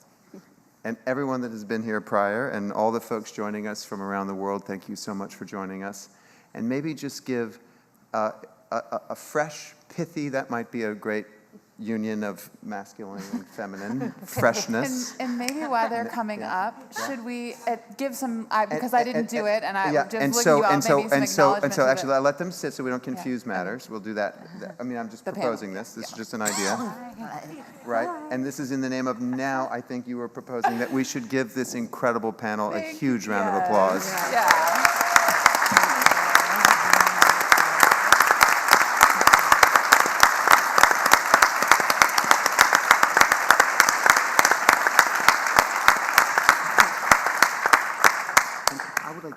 and everyone that has been here prior, and all the folks joining us from around the world, thank you so much for joining us. And maybe just give a fresh, pithy, that might be a great union of masculine and feminine, freshness. And maybe while they're coming up, should we give some, because I didn't do it, and I just looking you up, maybe some acknowledgement. And so actually, I'll let them sit so we don't confuse matters. We'll do that. I mean, I'm just proposing this. This is just an idea. Right? And this is in the name of now, I think you were proposing that we should give this incredible panel a huge round of applause. Yeah.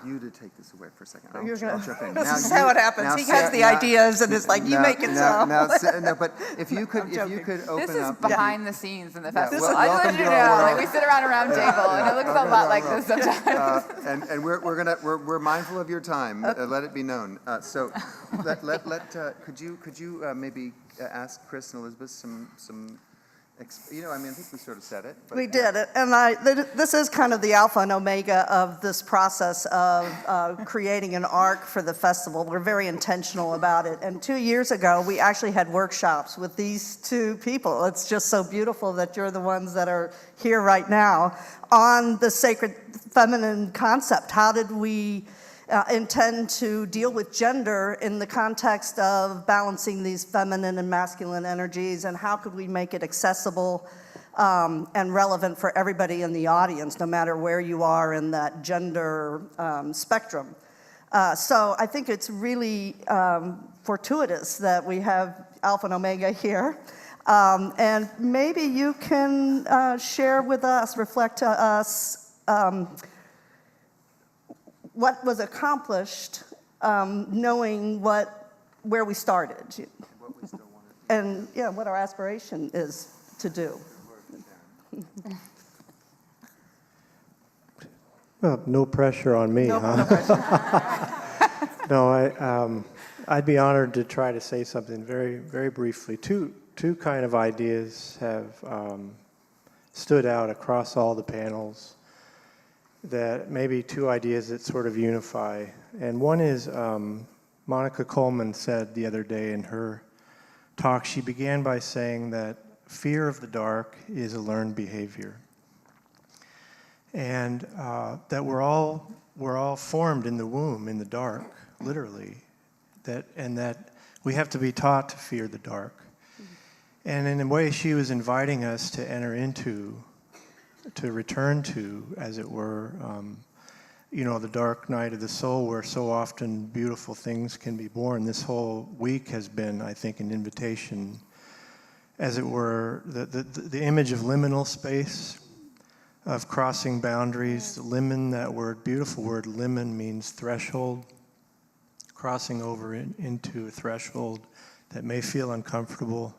You to take this away for a second. You're gonna, I'll jump in. This is how it happens. He has the ideas, and it's like, you make it so. No, but if you could open up. This is behind the scenes in the festival. Well, I just want you to know, like, we sit around a round table, and it looks a lot like this sometimes. And we're mindful of your time. Let it be known. So, could you maybe ask Chris and Elizabeth some. I mean, I think we sort of said it. But, we did it, and this is kind of the alpha and omega of this process of creating an arc for the festival. We're very intentional about it, and 2 years ago, we actually had workshops with these two people. It's just so beautiful that you're the ones that are here right now on the sacred feminine concept. How did we intend to deal with gender in the context of balancing these feminine and masculine energies, and how could we make it accessible and relevant for everybody in the audience, no matter where you are in that gender spectrum. So I think it's really fortuitous that we have Alpha and Omega here. And maybe you can share with us, reflect to us, what was accomplished, knowing where we started, and what our aspiration is to do. Well, no pressure on me, huh? No pressure. No, I'd be honored to try to say something very, very briefly. Two kind of ideas have stood out across all the panels. That maybe two ideas that sort of unify. And one is Monica Coleman said the other day in her talk, she began by saying that fear of the dark is a learned behavior. And that we're all formed in the womb in the dark, literally. And that we have to be taught to fear the dark. And in a way, she was inviting us to enter into, to return to, as it were, the dark night of the soul, where so often beautiful things can be born. This whole week has been, I think, an invitation, as it were, the image of liminal space, of crossing boundaries. Limen, that word, beautiful word, limen means threshold, crossing over into a threshold that may feel uncomfortable.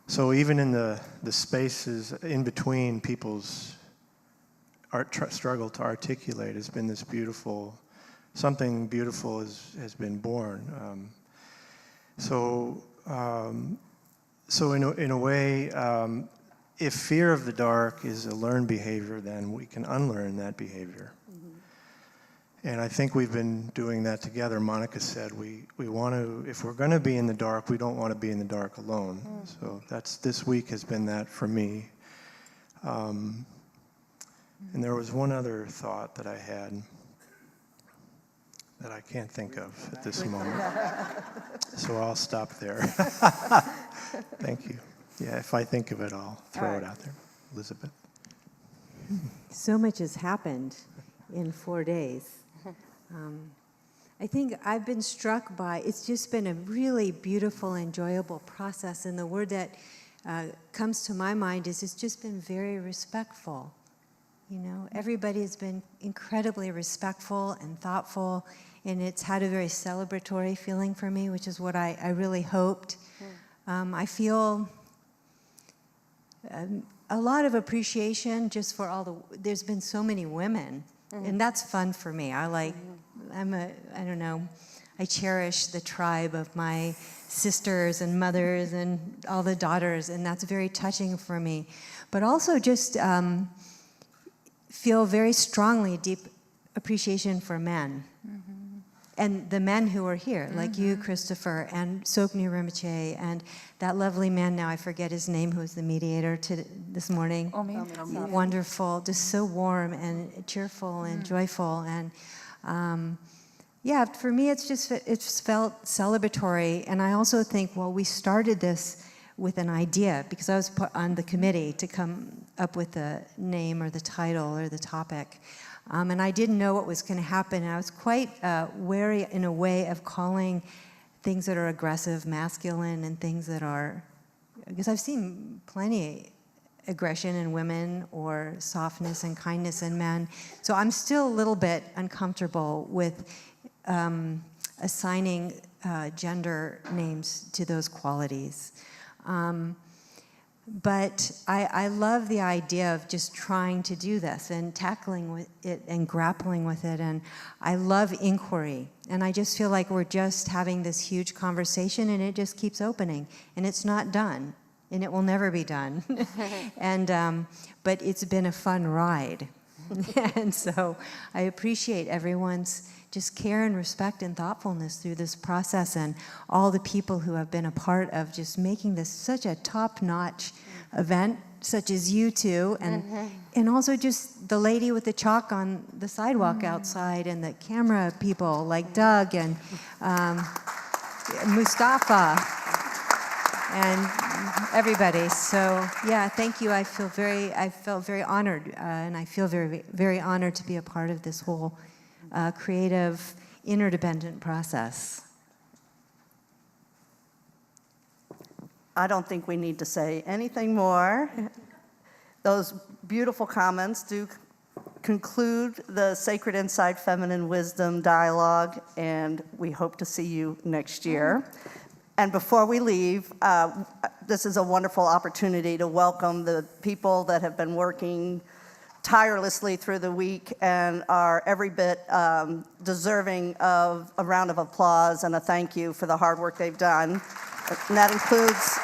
So even in the spaces in between people's struggle to articulate has been this beautiful, something beautiful has been born. So in a way, if fear of the dark is a learned behavior, then we can unlearn that behavior. And I think we've been doing that together. Monica said we want to, if we're going to be in the dark, we don't want to be in the dark alone. So this week has been that for me. And there was one other thought that I had that I can't think of at this moment. So I'll stop there. Thank you. Yeah, if I think of it, I'll throw it out there. Elizabeth. So much has happened in 4 days. I think I've been struck by, it's just been a really beautiful, enjoyable process. And the word that comes to my mind is it's just been very respectful. Everybody has been incredibly respectful and thoughtful, and it's had a very celebratory feeling for me, which is what I really hoped. I feel a lot of appreciation just for there's been so many women, and that's fun for me. I don't know, I cherish the tribe of my sisters and mothers and all the daughters, and that's very touching for me. But also just feel very strongly deep appreciation for men. and the men who are here, like you, Christopher, and Sokni Rinpoche, and that lovely man, now I forget his name, who was the mediator this morning. Wonderful, just so warm and cheerful and joyful. And yeah, for me, it's felt celebratory. And I also think, well, we started this with an idea, because I was put on the committee to come up with the name or the title or the topic. And I didn't know what was going to happen. And I was quite wary, in a way, of calling things that are aggressive masculine and things that are, because I've seen plenty aggression in women or softness and kindness in men. So I'm still a little bit uncomfortable with assigning gender names to those qualities. But I love the idea of just trying to do this and tackling with it and grappling with it. And I love inquiry. And I just feel like we're just having this huge conversation, and it just keeps opening. And it's not done. And it will never be done. And but it's been a fun ride. And so I appreciate everyone's just care and respect and thoughtfulness through this process, and all the people who have been a part of just making this such a top-notch event, such as you two, and also just the lady with the chalk on the sidewalk outside, and the camera people like Doug and Mustafa and everybody. So yeah, thank you. I felt very honored, and I feel very, very honored to be a part of this whole creative, interdependent process. I don't think we need to say anything more. Those beautiful comments do conclude the Sacred Insight Feminine Wisdom dialogue, and we hope to see you next year. And before we leave, this is a wonderful opportunity to welcome the people that have been working tirelessly through the week and are every bit deserving of a round of applause and a thank you for the hard work they've done. And that includes...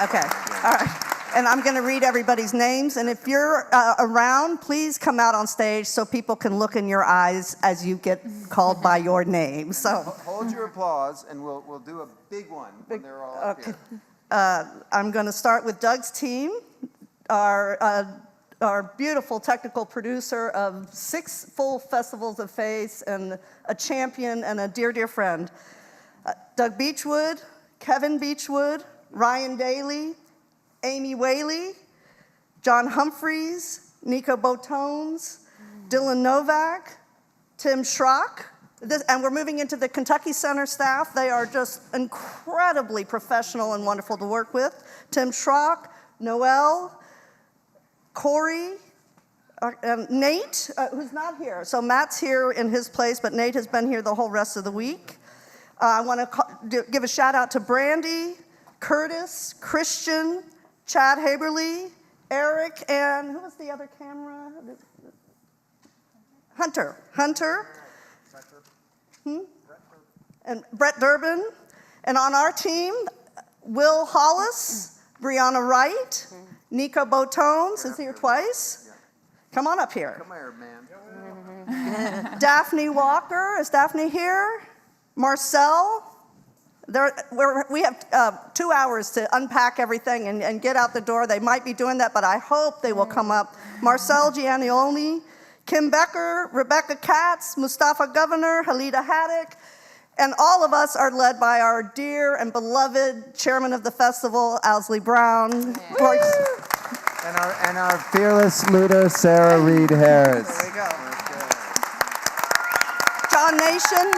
Okay, all right. And I'm going to read everybody's names, and if you're around, please come out on stage so people can look in your eyes as you get called by your name. So hold your applause, and we'll do a big one when they're all up here. I'm going to start with Doug's team, our beautiful technical producer of 6 full festivals of faith, and a champion and a dear, dear friend. Doug Beechwood, Kevin Beechwood, Ryan Daly, Amy Whaley, John Humphreys, Nico Botones, Dylan Novak, Tim Schrock, and we're moving into the Kentucky Center staff. They are just incredibly professional and wonderful to work with. Tim Schrock, Noel, Corey, Nate, who's not here. So Matt's here in his place, but Nate has been here the whole rest of the week. I want to give a shout out to Brandy, Curtis, Christian, Chad Haberly, Eric, and who was the other camera? Hunter. And Brett Durbin. And on our team, Will Hollis, Brianna Wright, Nico Botones is here twice. Come on up here. Come here, man. Daphne Walker, is Daphne here? Marcel. We have 2 hours to unpack everything and get out the door. They might be doing that, but I hope they will come up. Marcel Giannioli, Kim Becker, Rebecca Katz, Mustafa Governor, Halida Haddock, and all of us are led by our dear and beloved chairman of the festival, Owsley Brown. And our fearless Luda, Sarah Reed Harris. There we go. John Nation,